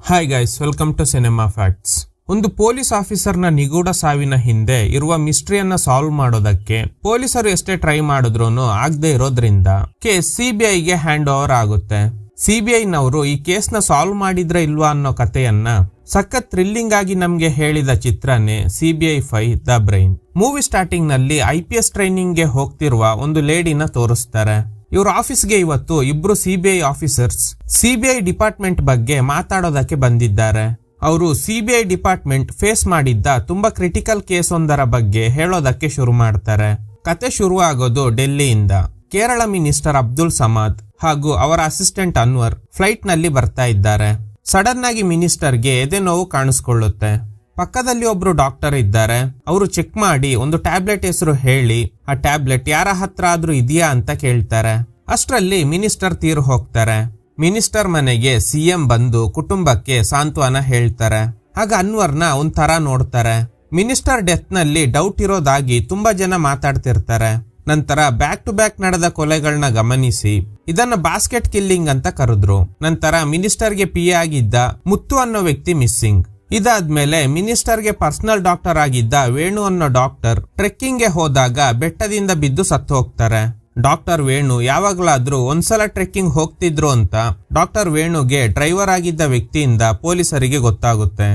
Hi guys, welcome to cinema facts. ಒಂದು police ಆಫೀಸರ್ನ ನಿಗೂಢ ಸಾವಿನ ಹಿಂದೆ ಇರುವ ಮಿಸ್ಟ್ರಿಯನ್ನ ಸಾಲ್ವ್ ಮಾಡೋದಕ್ಕೆ ಪೊಲೀಸರು ಎಷ್ಟೇ ಟ್ರೈ ಮಾಡಿದ್ರು ಆಗದೆ ಇರೋದ್ರಿಂದ ಕೇಸ್ ಸಿಬಿಐಗೆ ಹ್ಯಾಂಡ್ ಓವರ್ ಆಗುತ್ತೆ. ಸಿಬಿಐನವರು ಈ ಕೇಸ್ನ ಸಾಲ್ವ್ ಮಾಡಿದ್ರೆ ಇಲ್ವಾ ಅನ್ನೋ ಕಥೆಯನ್ನ ಸಖತ್ ಥ್ರಿಲ್ಲಿಂಗ್ ಆಗಿ ನಮ್ಗೆ ಹೇಳಿದ ಚಿತ್ರನೇ CBI 5 the brain. Movie starting ನಲ್ಲಿ IPS ಟ್ರೈನಿಂಗ್ ಗೆ ಹೋಗ್ತಿರುವ ಒಂದು ಲೇಡಿನ ತೋರಿಸ್ತಾರೆ. ಇವ್ರ ಆಫೀಸ್ಗೆ ಇವತ್ತು ಇಬ್ರು ಸಿಬಿಐ ಆಫೀಸರ್ಸ್ ಸಿಬಿಐ ಡಿಪಾರ್ಟ್ಮೆಂಟ್ ಬಗ್ಗೆ ಮಾತಾಡೋದಕ್ಕೆ ಬಂದಿದ್ದಾರೆ. ಅವರು ಸಿಬಿಐ ಡಿಪಾರ್ಟ್ಮೆಂಟ್ ಫೇಸ್ ಮಾಡಿದ್ದ ತುಂಬಾ ಕ್ರಿಟಿಕಲ್ ಕೇಸ್ ಒಂದರ ಬಗ್ಗೆ ಹೇಳೋದಕ್ಕೆ ಶುರು ಮಾಡ್ತಾರೆ. ಕತೆ ಶುರು ಆಗೋದು ಡೆಲ್ಲಿಯಿಂದ. ಕೇರಳ ಮಿನಿಸ್ಟರ್ ಅಬ್ದುಲ್ ಸಮಾದ್ ಹಾಗೂ ಅವರ ಅಸಿಸ್ಟೆಂಟ್ ಅನ್ವರ್ ಫ್ಲೈಟ್ ನಲ್ಲಿ ಬರ್ತಾ ಇದ್ದಾರೆ. ಸಡನ್ ಆಗಿ ಮಿನಿಸ್ಟರ್ಗೆ ಎದೆ ನೋವು ಕಾಣಿಸ್ಕೊಳ್ಳುತ್ತೆ. ಪಕ್ಕದಲ್ಲಿ ಒಬ್ರು ಡಾಕ್ಟರ್ ಇದ್ದಾರೆ. ಅವರು ಚೆಕ್ ಮಾಡಿ ಒಂದು ಟ್ಯಾಬ್ಲೆಟ್ ಹೆಸರು ಹೇಳಿ ಆ ಟ್ಯಾಬ್ಲೆಟ್ ಯಾರ ಹತ್ರ ಆದ್ರೂ ಇದೆಯಾ ಅಂತ ಕೇಳ್ತಾರೆ. ಅಷ್ಟರಲ್ಲಿ ಮಿನಿಸ್ಟರ್ ತೀರು ಹೋಗ್ತಾರೆ. ಮಿನಿಸ್ಟರ್ ಮನೆಗೆ CM ಬಂದು ಕುಟುಂಬಕ್ಕೆ ಸಾಂತ್ವನ ಹೇಳ್ತಾರೆ. ಆಗ ಅನ್ವರ್ನ ಒಂಥರ ನೋಡ್ತಾರೆ. ಮಿನಿಸ್ಟರ್ ಡೆತ್ ನಲ್ಲಿ ಡೌಟ್ ಇರೋದಾಗಿ ತುಂಬಾ ಜನ ಮಾತಾಡ್ತಿರ್ತಾರೆ. ನಂತರ ಬ್ಯಾಕ್ ಟು ಬ್ಯಾಕ್ ನಡೆದ ಕೊಲೆಗಳನ್ನ ಗಮನಿಸಿ ಇದನ್ನ ಬಾಸ್ಕೆಟ್ ಕಿಲ್ಲಿಂಗ್ ಅಂತ ಕರೆದ್ರು. ನಂತರ ಮಿನಿಸ್ಟರ್ಗೆ PA ಆಗಿದ್ದ ಮುತ್ತು ಅನ್ನೋ ವ್ಯಕ್ತಿ ಮಿಸ್ಸಿಂಗ್. ಇದಾದ್ಮೇಲೆ ಮಿನಿಸ್ಟರ್ಗೆ ಪರ್ಸನಲ್ ಡಾಕ್ಟರ್ ಆಗಿದ್ದ ವೇಣು ಅನ್ನೋ ಡಾಕ್ಟರ್ ಟ್ರೆಕ್ಕಿಂಗ್ ಗೆ ಹೋದಾಗ ಬೆಟ್ಟದಿಂದ ಬಿದ್ದು ಸತ್ತು ಹೋಗ್ತಾರೆ. ಡಾಕ್ಟರ್ ವೇಣು ಯಾವಾಗ್ಲಾದ್ರೂ ಒಂದ್ಸಲ ಟ್ರೆಕ್ಕಿಂಗ್ ಹೋಗ್ತಿದ್ರು ಅಂತ ಡಾಕ್ಟರ್ ವೇಣುಗೆ ಡ್ರೈವರ್ ಆಗಿದ್ದ ವ್ಯಕ್ತಿಯಿಂದ ಪೊಲೀಸರಿಗೆ ಗೊತ್ತಾಗುತ್ತೆ.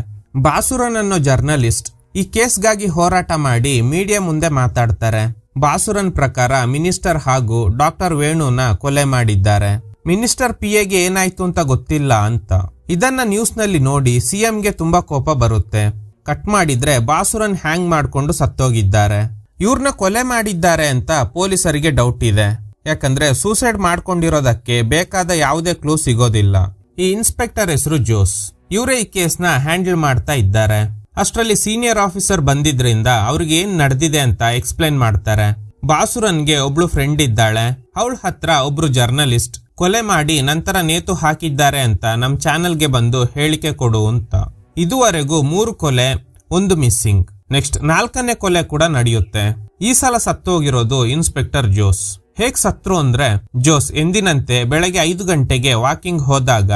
ಬಾಸುರನ್ ಅನ್ನೋ ಜರ್ನಲಿಸ್ಟ್ ಈ ಕೇಸ್ಗಾಗಿ ಹೋರಾಟ ಮಾಡಿ ಮೀಡಿಯಾ ಮುಂದೆ ಮಾತಾಡ್ತಾರೆ. ಬಾಸುರನ್ ಪ್ರಕಾರ ಮಿನಿಸ್ಟರ್ ಹಾಗೂ ಡಾಕ್ಟರ್ ವೇಣುನ ಕೊಲೆ ಮಾಡಿದ್ದಾರೆ. ಮಿನಿಸ್ಟರ್ PAಗೆ ಏನಾಯ್ತು ಅಂತ ಗೊತ್ತಿಲ್ಲ ಅಂತ. ಇದನ್ನ ನ್ಯೂಸ್ ನಲ್ಲಿ ನೋಡಿ CMಗೆ ತುಂಬಾ ಕೋಪ ಬರುತ್ತೆ. ಕಟ್ ಮಾಡಿದ್ರೆ ಬಾಸುರನ್ ಹ್ಯಾಂಗ್ ಮಾಡ್ಕೊಂಡು ಸತ್ತೋಗಿದ್ದಾರೆ. ಇವ್ರನ್ನ ಕೊಲೆ ಮಾಡಿದ್ದಾರೆ ಅಂತ ಪೊಲೀಸರಿಗೆ ಡೌಟ್ ಇದೆ. ಯಾಕಂದ್ರೆ ಸೂಸೈಡ್ ಮಾಡ್ಕೊಂಡಿರೋದಕ್ಕೆ ಬೇಕಾದ ಯಾವುದೇ ಕ್ಲೂ ಸಿಗೋದಿಲ್ಲ. ಈ ಇನ್ಸ್ಪೆಕ್ಟರ್ ಹೆಸರು ಜೋಸ್. ಇವರೇ ಈ ಕೇಸ್ನ ಹ್ಯಾಂಡಲ್ ಮಾಡ್ತಾ ಇದ್ದಾರೆ. ಅಷ್ಟರಲ್ಲಿ ಸೀನಿಯರ್ ಆಫೀಸರ್ ಬಂದಿದ್ರಿಂದ ಅವ್ರಿಗೆ ಏನ್ ನಡೆದಿದೆ ಅಂತ ಎಕ್ಸ್ಪ್ಲೈನ್ ಮಾಡ್ತಾರೆ. ಬಾಸುರನ್ಗೆ ಒಬ್ಳು ಫ್ರೆಂಡ್ ಇದ್ದಾಳೆ. ಅವಳ ಹತ್ರ ಒಬ್ರು ಜರ್ನಲಿಸ್ಟ್ ಕೊಲೆ ಮಾಡಿ ನಂತರ ನೇತು ಹಾಕಿದ್ದಾರೆ ಅಂತ ನಮ್ ಚಾನೆಲ್ಗೆ ಬಂದು ಹೇಳಿಕೆ ಕೊಡು ಅಂತ. ಇದುವರೆಗೂ 3 ಕೊಲೆ, 1 ಮಿಸ್ಸಿಂಗ್. ನೆಕ್ಸ್ಟ್ 4ನೇ ಕೊಲೆ ಕೂಡ ನಡೆಯುತ್ತೆ. ಈ ಸಲ ಸತ್ತೋಗಿರೋದು ಇನ್ಸ್ಪೆಕ್ಟರ್ ಜೋಸ್. ಹೇಗ್ ಸತ್ರು ಅಂದ್ರೆ, ಜೋಸ್ ಎಂದಿನಂತೆ ಬೆಳಗ್ಗೆ 5 ಗಂಟೆಗೆ ವಾಕಿಂಗ್ ಹೋದಾಗ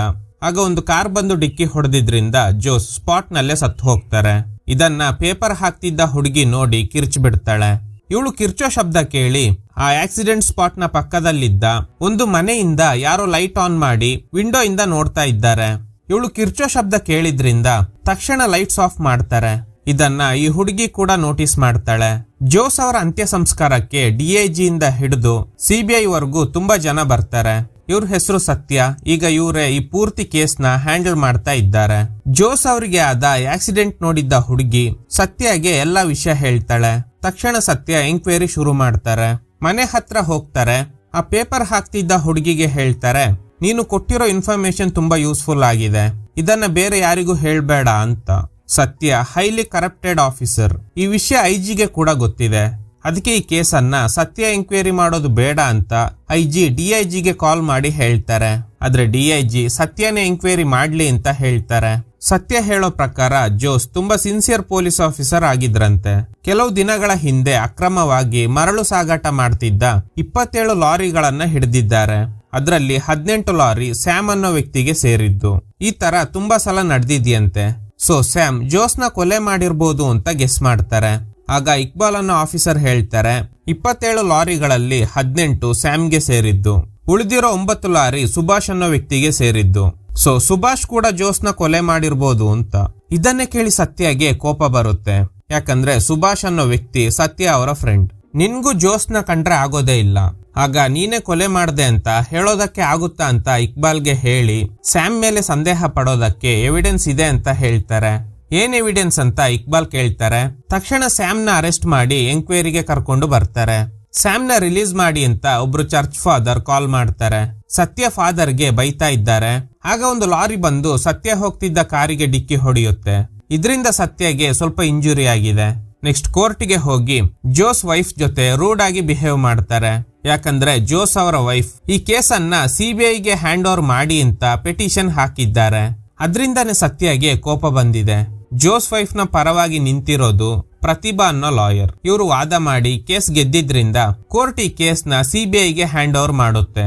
ಆಗ ಒಂದು ಕಾರ್ ಬಂದು ಡಿಕ್ಕಿ ಹೊಡೆದಿದ್ರಿಂದ ಜೋಸ್ ಸ್ಪಾಟ್ ನಲ್ಲೇ ಸತ್ತು ಹೋಗ್ತಾರೆ. ಇದನ್ನ ಪೇಪರ್ ಹಾಕ್ತಿದ್ದ ಹುಡುಗಿ ನೋಡಿ ಕಿರ್ಚ್ ಬಿಡ್ತಾಳೆ. ಇವಳು ಕಿರ್ಚೋ ಶಬ್ದ ಕೇಳಿ ಆ ಆಕ್ಸಿಡೆಂಟ್ ಸ್ಪಾಟ್ ನ ಪಕ್ಕದಲ್ಲಿದ್ದ ಒಂದು ಮನೆಯಿಂದ ಯಾರೋ ಲೈಟ್ ಆನ್ ಮಾಡಿ ವಿಂಡೋ ಇಂದ ನೋಡ್ತಾ ಇದ್ದಾರೆ. ಇವಳು ಕಿರ್ಚೋ ಶಬ್ದ ಕೇಳಿದ್ರಿಂದ ತಕ್ಷಣ ಲೈಟ್ಸ್ ಆಫ್ ಮಾಡ್ತಾರೆ. ಇದನ್ನ ಈ ಹುಡುಗಿ ಕೂಡ ನೋಟಿಸ್ ಮಾಡ್ತಾಳೆ. ಜೋಸ್ ಅವರ ಅಂತ್ಯ ಸಂಸ್ಕಾರಕ್ಕೆ DIG ಇಂದ ಹಿಡಿದು CBI ವರೆಗೂ ತುಂಬಾ ಜನ ಬರ್ತಾರೆ. ಇವ್ರ ಹೆಸರು ಸತ್ಯ. ಈಗ ಇವರೇ ಈ ಪೂರ್ತಿ ಕೇಸ್ನ ಹ್ಯಾಂಡಲ್ ಮಾಡ್ತಾ ಇದ್ದಾರೆ. ಜೋಸ್ ಅವರಿಗೆ ಆದ ಆಕ್ಸಿಡೆಂಟ್ ನೋಡಿದ್ದ ಹುಡುಗಿ ಸತ್ಯಗೆ ಎಲ್ಲಾ ವಿಷಯ ಹೇಳ್ತಾಳೆ. ತಕ್ಷಣ ಸತ್ಯ ಎಂಕ್ವೈರಿ ಶುರು ಮಾಡ್ತಾರೆ. ಮನೆ ಹತ್ರ ಹೋಗ್ತಾರೆ. ಆ ಪೇಪರ್ ಹಾಕ್ತಿದ್ದ ಹುಡುಗಿಗೆ ಹೇಳ್ತಾರೆ, ನೀನು ಕೊಟ್ಟಿರೋ ಇನ್ಫಾರ್ಮೇಶನ್ ತುಂಬಾ ಯೂಸ್ಫುಲ್ ಆಗಿದೆ, ಇದನ್ನ ಬೇರೆ ಯಾರಿಗೂ ಹೇಳ್ಬೇಡ ಅಂತ. ಸತ್ಯ ಹೈಲಿ ಕರಪ್ಟೆಡ್ ಆಫೀಸರ್. ಈ ವಿಷಯ IG ಗೆ ಕೂಡ ಗೊತ್ತಿದೆ. ಅದಕ್ಕೆ ಈ ಕೇಸನ್ನ ಸತ್ಯ ಎಂಕ್ವೈರಿ ಮಾಡೋದು ಬೇಡ ಅಂತ IG DIGಗೆ ಕಾಲ್ ಮಾಡಿ ಹೇಳ್ತಾರೆ. ಆದ್ರೆ DIG ಸತ್ಯನೇ ಎಂಕ್ವೈರಿ ಮಾಡ್ಲಿ ಅಂತ ಹೇಳ್ತಾರೆ. ಸತ್ಯ ಹೇಳೋ ಪ್ರಕಾರ ಜೋಸ್ ತುಂಬಾ ಸಿನ್ಸಿಯರ್ ಪೊಲೀಸ್ ಆಫೀಸರ್ ಆಗಿದ್ರಂತೆ. ಕೆಲವು ದಿನಗಳ ಹಿಂದೆ ಅಕ್ರಮವಾಗಿ ಮರಳು ಸಾಗಾಟ ಮಾಡ್ತಿದ್ದ 27 ಲಾರಿಗಳನ್ನ ಹಿಡಿದಿದ್ದಾರೆ. ಅದರಲ್ಲಿ 18 ಲಾರಿ ಸ್ಯಾಮ್ ಅನ್ನೋ ವ್ಯಕ್ತಿಗೆ ಸೇರಿದ್ದು. ಈ ತರ ತುಂಬಾ ಸಲ ನಡೆದಿದ್ಯಂತೆ. ಸೊ ಸ್ಯಾಮ್ ಜೋಸ್ನ ಕೊಲೆ ಮಾಡಿರ್ಬೋದು ಅಂತ ಗೆಸ್ ಮಾಡ್ತಾರೆ. ಆಗ ಇಕ್ಬಾಲ್ ಅನ್ನೋ ಆಫೀಸರ್ ಹೇಳ್ತಾರೆ, 27 ಲಾರಿಗಳಲ್ಲಿ 18 ಸ್ಯಾಮ್ಗೆ ಸೇರಿದ್ದು, ಉಳಿದಿರೋ 9 ಲಾರಿ ಸುಭಾಷ್ ಅನ್ನೋ ವ್ಯಕ್ತಿಗೆ ಸೇರಿದ್ದು. ಸೊ ಸುಭಾಷ್ ಕೂಡ ಜೋಸ್ನ ಕೊಲೆ ಮಾಡಿರ್ಬೋದು ಅಂತ. ಇದನ್ನೇ ಕೇಳಿ ಸತ್ಯಗೆ ಕೋಪ ಬರುತ್ತೆ. ಯಾಕಂದ್ರೆ ಸುಭಾಷ್ ಅನ್ನೋ ವ್ಯಕ್ತಿ ಸತ್ಯ ಅವರ ಫ್ರೆಂಡ್. ನಿನ್ಗೂ ಜೋಸ್ನ ಕಂಡ್ರೆ ಆಗೋದೇ ಇಲ್ಲ, ಆಗ ನೀನೇ ಕೊಲೆ ಮಾಡ್ದೆ ಅಂತ ಹೇಳೋದಕ್ಕೆ ಆಗುತ್ತಾ ಅಂತ ಇಕ್ಬಾಲ್ಗೆ ಹೇಳಿ ಸ್ಯಾಮ್ ಮೇಲೆ ಸಂದೇಹ ಪಡೋದಕ್ಕೆ ಎವಿಡೆನ್ಸ್ ಇದೆ ಅಂತ ಹೇಳ್ತಾರೆ. ಏನ್ ಎವಿಡೆನ್ಸ್ ಅಂತ ಇಕ್ಬಾಲ್ ಕೇಳ್ತಾರೆ. ತಕ್ಷಣ ಸ್ಯಾಮ್ ನ ಅರೆಸ್ಟ್ ಮಾಡಿ ಎಂಕ್ವೈರಿಗೆ ಕರ್ಕೊಂಡು ಬರ್ತಾರೆ. ಸ್ಯಾಮ್ ನ ರಿಲೀಸ್ ಮಾಡಿ ಅಂತ ಒಬ್ರು ಚರ್ಚ್ ಫಾದರ್ ಕಾಲ್ ಮಾಡ್ತಾರೆ. ಸತ್ಯ ಫಾದರ್ಗೆ ಬೈತಾ ಇದ್ದಾರೆ. ಆಗ ಒಂದು ಲಾರಿ ಬಂದು ಸತ್ಯ ಹೋಗ್ತಿದ್ದ ಕಾರಿಗೆ ಡಿಕ್ಕಿ ಹೊಡೆಯುತ್ತೆ. ಇದರಿಂದ ಸತ್ಯಗೆ ಸ್ವಲ್ಪ ಇಂಜುರಿ ಆಗಿದೆ. ನೆಕ್ಸ್ಟ್ ಕೋರ್ಟ್ಗೆ ಹೋಗಿ ಜೋಸ್ ವೈಫ್ ಜೊತೆ ರೂಡ್ ಆಗಿ ಬಿಹೇವ್ ಮಾಡ್ತಾರೆ. ಯಾಕಂದ್ರೆ ಜೋಸ್ ಅವರ ವೈಫ್ ಈ ಕೇಸನ್ನ CBIಗೆ ಹ್ಯಾಂಡ್ ಓವರ್ ಮಾಡಿ ಅಂತ ಪೆಟಿಷನ್ ಹಾಕಿದ್ದಾರೆ. ಅದರಿಂದಾನೆ ಸತ್ಯಗೆ ಕೋಪ ಬಂದಿದೆ. ಜೋಸ್ ವೈಫ್ ನ ಪರವಾಗಿ ನಿಂತಿರೋದು ಪ್ರತಿಭಾ ಅನ್ನೋ ಲಾಯರ್. ಇವರು ವಾದ ಮಾಡಿ ಕೇಸ್ ಗೆದ್ದಿದ್ರಿಂದ ಕೋರ್ಟ್ ಈ ಕೇಸ್ನ CBIಗೆ ಹ್ಯಾಂಡ್ ಓವರ್ ಮಾಡುತ್ತೆ.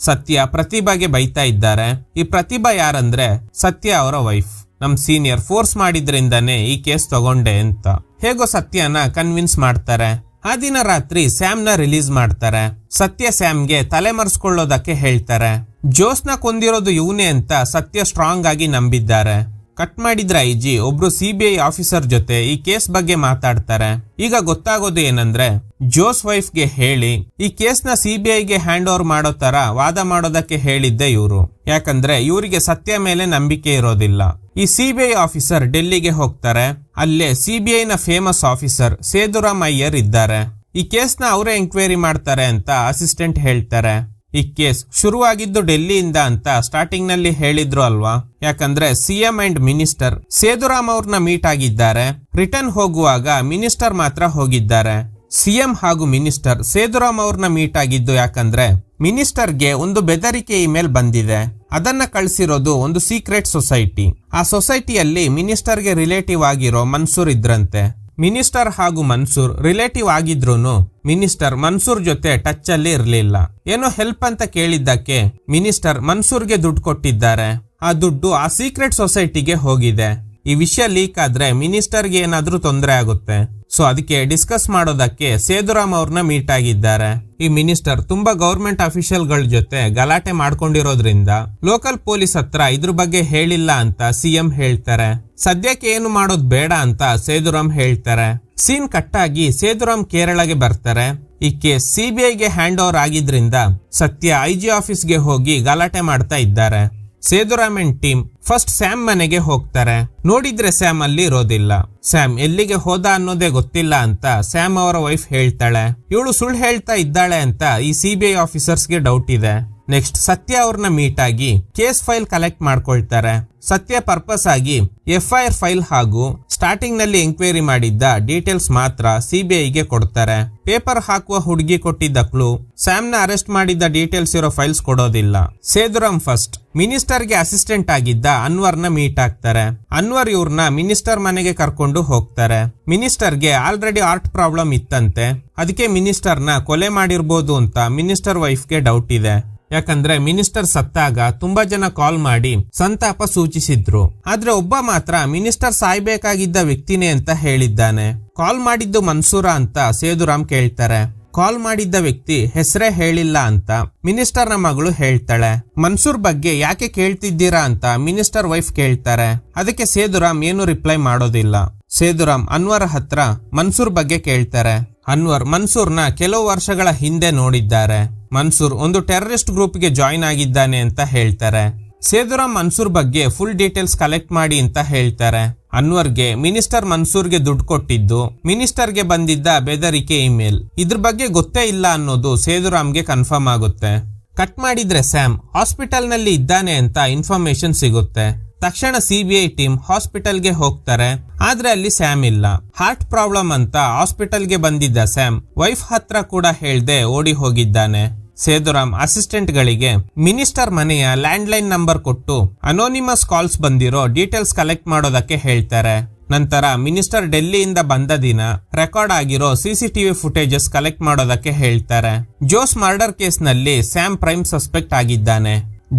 ಸತ್ಯ ಪ್ರತಿಭಾಗೆ ಬೈತಾ ಇದ್ದಾರೆ. ಈ ಪ್ರತಿಭಾ ಯಾರಂದ್ರೆ ಸತ್ಯ ಅವರ ವೈಫ್. ನಮ್ ಸೀನಿಯರ್ ಫೋರ್ಸ್ ಮಾಡಿದ್ರಿಂದಾನೇ ಈ ಕೇಸ್ ತಗೊಂಡೆ ಅಂತ ಹೇಗೋ ಸತ್ಯನ ಕನ್ವಿನ್ಸ್ ಮಾಡ್ತಾರೆ. ಆ ದಿನ ರಾತ್ರಿ ಸ್ಯಾಮ್ ನ ರಿಲೀಸ್ ಮಾಡ್ತಾರೆ. ಸತ್ಯ ಸ್ಯಾಮ್ಗೆ ತಲೆ ಮರೆಸ್ಕೊಳ್ಳೋದಕ್ಕೆ ಹೇಳ್ತಾರೆ. ಜೋಸ್ನ ಕೊಂದಿರೋದು ಇವನೇ ಅಂತ ಸತ್ಯ ಸ್ಟ್ರಾಂಗ್ ಆಗಿ ನಂಬಿದ್ದಾರೆ. ಕಟ್ ಮಾಡಿದ್ರ ಐಜಿ ಒಬ್ರು ಸಿಬಿಐ ಆಫೀಸರ್ ಜೊತೆ ಈ ಕೇಸ್ ಬಗ್ಗೆ ಮಾತಾಡ್ತಾರೆ. ಈಗ ಗೊತ್ತಾಗೋದು ಏನಂದ್ರೆ ಜೋಸ್ ವೈಫ್ಗೆ ಹೇಳಿ ಈ ಕೇಸ್ನ ಸಿಬಿಐಗೆ ಹ್ಯಾಂಡ್ ಓವರ್ ಮಾಡೋ ತರ ವಾದ ಮಾಡೋದಕ್ಕೆ ಹೇಳಿದ್ದೆ ಇವರು. ಯಾಕಂದ್ರೆ ಇವರಿಗೆ ಸತ್ಯ ಮೇಲೆ ನಂಬಿಕೆ ಇರೋದಿಲ್ಲ. ಈ ಸಿಬಿಐ ಆಫೀಸರ್ ಡೆಲ್ಲಿಗೆ ಹೋಗ್ತಾರೆ. ಅಲ್ಲೇ ಸಿಬಿಐ ನ ಫೇಮಸ್ ಆಫೀಸರ್ ಸೇದುರಾಮ್ ಅಯ್ಯರ್ ಇದ್ದಾರೆ. ಈ ಕೇಸ್ನ ಅವರೇ ಎಂಕ್ವೈರಿ ಮಾಡ್ತಾರೆ ಅಂತ ಅಸಿಸ್ಟೆಂಟ್ ಹೇಳ್ತಾರೆ. ಈ ಕೇಸ್ ಶುರುವಾಗಿದ್ದು ಡೆಲ್ಲಿಯಿಂದ ಅಂತ ಸ್ಟಾರ್ಟಿಂಗ್ ನಲ್ಲಿ ಹೇಳಿದ್ರು ಅಲ್ವಾ. ಯಾಕಂದ್ರೆ ಸಿಎಂ ಅಂಡ್ ಮಿನಿಸ್ಟರ್ ಸೇದುರಾಮ್ ಅವ್ರನ್ನ ಮೀಟ್ ಆಗಿದ್ದಾರೆ. ರಿಟರ್ನ್ ಹೋಗುವಾಗ ಮಿನಿಸ್ಟರ್ ಮಾತ್ರ ಹೋಗಿದ್ದಾರೆ. ಸಿಎಂ ಹಾಗೂ ಮಿನಿಸ್ಟರ್ ಸೇದುರಾಮ್ ಅವ್ರನ್ನ ಮೀಟ್ ಆಗಿದ್ದು ಯಾಕಂದ್ರೆ ಮಿನಿಸ್ಟರ್ಗೆ ಒಂದು ಬೆದರಿಕೆ ಇಮೇಲ್ ಬಂದಿದೆ. ಅದನ್ನ ಕಳಿಸಿರೋದು ಒಂದು ಸೀಕ್ರೆಟ್ ಸೊಸೈಟಿ. ಆ ಸೊಸೈಟಿಯಲ್ಲಿ ಮಿನಿಸ್ಟರ್ಗೆ ರಿಲೇಟಿವ್ ಆಗಿರೋ ಮನ್ಸೂರ್ ಇದ್ರಂತೆ. ಮಿನಿಸ್ಟರ್ ಹಾಗೂ ಮನ್ಸೂರ್ ರಿಲೇಟಿವ್ ಆಗಿದ್ರೂನು ಮಿನಿಸ್ಟರ್ ಮನ್ಸೂರ್ ಜೊತೆ ಟಚ್ ಅಲ್ಲಿ ಇರಲಿಲ್ಲ. ಏನೋ ಹೆಲ್ಪ್ ಅಂತ ಕೇಳಿದ್ದಕ್ಕೆ ಮಿನಿಸ್ಟರ್ ಮನ್ಸೂರ್ಗೆ ದುಡ್ಡು ಕೊಟ್ಟಿದ್ದಾರೆ. ಆ ದುಡ್ಡು ಆ ಸೀಕ್ರೆಟ್ ಸೊಸೈಟಿಗೆ ಹೋಗಿದೆ. ಈ ವಿಷಯ ಲೀಕ್ ಆದ್ರೆ ಮಿನಿಸ್ಟರ್ಗೆ ಏನಾದ್ರೂ ತೊಂದರೆ ಆಗುತ್ತೆ. ಸೊ ಅದಕ್ಕೆ ಡಿಸ್ಕಸ್ ಮಾಡೋದಕ್ಕೆ ಸೇದುರಾಮ್ ಅವ್ರನ್ನ ಮೀಟ್ ಆಗಿದ್ದಾರೆ. ಈ ಮಿನಿಸ್ಟರ್ ತುಂಬಾ ಗವರ್ಮೆಂಟ್ ಅಫಿಷಿಯಲ್ ಗಳ ಜೊತೆ ಗಲಾಟೆ ಮಾಡ್ಕೊಂಡಿರೋದ್ರಿಂದ ಲೋಕಲ್ ಪೊಲೀಸ್ ಹತ್ರ ಇದ್ರ ಬಗ್ಗೆ ಹೇಳಿಲ್ಲ ಅಂತ ಸಿಎಂ ಹೇಳ್ತಾರೆ. ಸದ್ಯಕ್ಕೆ ಏನು ಮಾಡೋದ್ ಬೇಡ ಅಂತ ಸೇದುರಾಮ್ ಹೇಳ್ತಾರೆ. ಸೀನ್ ಕಟ್ ಆಗಿ ಸೇದುರಾಮ್ ಕೇರಳಗೆ ಬರ್ತಾರೆ. ಈ ಕೇಸ್ ಸಿಬಿಐಗೆ ಹ್ಯಾಂಡ್ ಓವರ್ ಆಗಿದ್ರಿಂದ ಸತ್ಯ ಐಜಿ ಆಫೀಸ್ಗೆ ಹೋಗಿ ಗಲಾಟೆ ಮಾಡ್ತಾ ಇದ್ದಾರೆ. ಸೇದುರಾಮ್ ಅಂಡ್ ಟೀಮ್ ಫಸ್ಟ್ ಸ್ಯಾಮ್ ಮನೆಗೆ ಹೋಗ್ತಾರೆ. ನೋಡಿದ್ರೆ ಸ್ಯಾಮ್ ಅಲ್ಲಿ ಇರೋದಿಲ್ಲ. ಸ್ಯಾಮ್ ಎಲ್ಲಿಗೆ ಹೋದ ಅನ್ನೋದೇ ಗೊತ್ತಿಲ್ಲ ಅಂತ ಸ್ಯಾಮ್ ಅವರ ವೈಫ್ ಹೇಳ್ತಾಳೆ. ಇವಳು ಸುಳ್ಳು ಹೇಳ್ತಾ ಇದ್ದಾಳೆ ಅಂತ ಈ ಸಿಬಿಐ ಆಫೀಸರ್ಸ್ಗೆ ಡೌಟ್ ಇದೆ. ನೆಕ್ಸ್ಟ್ ಸತ್ಯ ಅವ್ರನ್ನ ಮೀಟ್ ಆಗಿ ಕೇಸ್ ಫೈಲ್ ಕಲೆಕ್ಟ್ ಮಾಡ್ಕೊಳ್ತಾರೆ. ಸತ್ಯ ಪರ್ಪಸ್ ಆಗಿ ಎಫ್ಐಆರ್ ಫೈಲ್ ಹಾಗೂ ಸ್ಟಾರ್ಟಿಂಗ್ ನಲ್ಲಿ ಎಂಕ್ವೈರಿ ಮಾಡಿದ್ದ ಡೀಟೇಲ್ಸ್ ಮಾತ್ರ ಸಿಬಿಐಗೆ ಕೊಡ್ತಾರೆ. ಪೇಪರ್ ಹಾಕುವ ಹುಡುಗಿ ಕೊಟ್ಟಿದ್ದ ಕ್ಲೂ, ಸ್ಯಾಮ್ ನ ಅರೆಸ್ಟ್ ಮಾಡಿದ್ದ ಡೀಟೇಲ್ಸ್ ಇರೋ ಫೈಲ್ಸ್ ಕೊಡೋದಿಲ್ಲ. ಸೇದುರಾಮ್ ಫಸ್ಟ್ ಮಿನಿಸ್ಟರ್ಗೆ ಅಸಿಸ್ಟೆಂಟ್ ಆಗಿದ್ದ ಅನ್ವರ್ನ ಮೀಟ್ ಆಗ್ತಾರೆ. ಅನ್ವರ್ ಇವ್ರನ್ನ ಮಿನಿಸ್ಟರ್ ಮನೆಗೆ ಕರ್ಕೊಂಡು ಹೋಗ್ತಾರೆ. ಮಿನಿಸ್ಟರ್ಗೆ ಆಲ್ರೆಡಿ ಹಾರ್ಟ್ ಪ್ರಾಬ್ಲಮ್ ಇತ್ತಂತೆ. ಅದಕ್ಕೆ ಮಿನಿಸ್ಟರ್ನ ಕೊಲೆ ಮಾಡಿರ್ಬೋದು ಅಂತ ಮಿನಿಸ್ಟರ್ ವೈಫ್ಗೆ ಡೌಟ್ ಇದೆ. ಯಾಕಂದ್ರೆ ಮಿನಿಸ್ಟರ್ ಸತ್ತಾಗ ತುಂಬಾ ಜನ ಕಾಲ್ ಮಾಡಿ ಸಂತಾಪ ಸೂಚಿಸಿದ್ರು. ಆದ್ರೆ ಒಬ್ಬ ಮಾತ್ರ ಮಿನಿಸ್ಟರ್ ಸಾಯ್ಬೇಕಾಗಿದ್ದ ವ್ಯಕ್ತಿನೇ ಅಂತ ಹೇಳಿದ್ದಾನೆ. ಕಾಲ್ ಮಾಡಿದ್ದು ಮನ್ಸೂರ ಅಂತ ಸೇದುರಾಮ್ ಕೇಳ್ತಾರೆ. ಕಾಲ್ ಮಾಡಿದ್ದ ವ್ಯಕ್ತಿ ಹೆಸರೇ ಹೇಳಿಲ್ಲ ಅಂತ ಮಿನಿಸ್ಟರ್ ನ ಮಗಳು ಹೇಳ್ತಾಳೆ. ಮನ್ಸೂರ್ ಬಗ್ಗೆ ಯಾಕೆ ಕೇಳ್ತಿದ್ದೀರಾ ಅಂತ ಮಿನಿಸ್ಟರ್ ವೈಫ್ ಕೇಳ್ತಾರೆ. ಅದಕ್ಕೆ ಸೇದುರಾಮ್ ಏನು ರಿಪ್ಲೈ ಮಾಡೋದಿಲ್ಲ. ಸೇದುರಾಮ್ ಅನ್ವರ್ ಹತ್ರ ಮನ್ಸೂರ್ ಬಗ್ಗೆ ಕೇಳ್ತಾರೆ. ಅನ್ವರ್ ಮನ್ಸೂರ್ನ ಕೆಲವು ವರ್ಷಗಳ ಹಿಂದೆ ನೋಡಿದ್ದಾರೆ. ಮನ್ಸೂರ್ ಒಂದು ಟೆರರಿಸ್ಟ್ ಗ್ರೂಪ್ಗೆ ಜಾಯಿನ್ ಆಗಿದ್ದಾನೆ ಅಂತ ಹೇಳ್ತಾರೆ. ಸೇದುರಾಮ್ ಮನ್ಸೂರ್ ಬಗ್ಗೆ ಫುಲ್ ಡೀಟೇಲ್ಸ್ ಕಲೆಕ್ಟ್ ಮಾಡಿ ಅಂತ ಹೇಳ್ತಾರೆ. ಅನ್ವರ್ಗೆ ಮಿನಿಸ್ಟರ್ ಮನ್ಸೂರ್ಗೆ ದುಡ್ಡು ಕೊಟ್ಟಿದ್ದು, ಮಿನಿಸ್ಟರ್ಗೆ ಬಂದಿದ್ದ ಬೆದರಿಕೆ ಇಮೇಲ್ ಇದ್ರ ಬಗ್ಗೆ ಗೊತ್ತೇ ಇಲ್ಲ ಅನ್ನೋದು ಸೇದುರಾಮ್ಗೆ ಕನ್ಫರ್ಮ್ ಆಗುತ್ತೆ. ಕಟ್ ಮಾಡಿದ್ರೆ ಸ್ಯಾಮ್ ಹಾಸ್ಪಿಟಲ್ ನಲ್ಲಿ ಇದ್ದಾನೆ ಅಂತ ಇನ್ಫಾರ್ಮೇಶನ್ ಸಿಗುತ್ತೆ. ತಕ್ಷಣ ಸಿಬಿಐ ಟೀಮ್ ಹಾಸ್ಪಿಟಲ್ಗೆ ಹೋಗ್ತಾರೆ. ಆದ್ರೆ ಅಲ್ಲಿ ಸ್ಯಾಮ್ ಇಲ್ಲ. ಹಾರ್ಟ್ ಪ್ರಾಬ್ಲಮ್ ಅಂತ ಹಾಸ್ಪಿಟಲ್ಗೆ ಬಂದಿದ್ದ ಸ್ಯಾಮ್ ವೈಫ್ ಹತ್ರ ಕೂಡ ಹೇಳ್ದೆ ಓಡಿ ಹೋಗಿದ್ದಾನೆ. ಸೇದುರಾಮ್ ಅಸಿಸ್ಟೆಂಟ್ ಗಳಿಗೆ ಮಿನಿಸ್ಟರ್ ಮನೆಯ ಲ್ಯಾಂಡ್ ಲೈನ್ ನಂಬರ್ ಕೊಟ್ಟು ಅನೋನಿಮಸ್ ಕಾಲ್ಸ್ ಬಂದಿರೋ ಡೀಟೇಲ್ಸ್ ಕಲೆಕ್ಟ್ ಮಾಡೋದಕ್ಕೆ ಹೇಳ್ತಾರೆ. ನಂತರ ಮಿನಿಸ್ಟರ್ ಡೆಲ್ಲಿಯಿಂದ ಬಂದ ದಿನ ರೆಕಾರ್ಡ್ ಆಗಿರೋ ಸಿಸಿಟಿವಿ ಫುಟೇಜಸ್ ಕಲೆಕ್ಟ್ ಮಾಡೋದಕ್ಕೆ ಹೇಳ್ತಾರೆ. ಜೋಸ್ ಮರ್ಡರ್ ಕೇಸ್ ನಲ್ಲಿ ಸ್ಯಾಮ್ ಪ್ರೈಮ್ ಸಸ್ಪೆಕ್ಟ್ ಆಗಿದ್ದಾನೆ.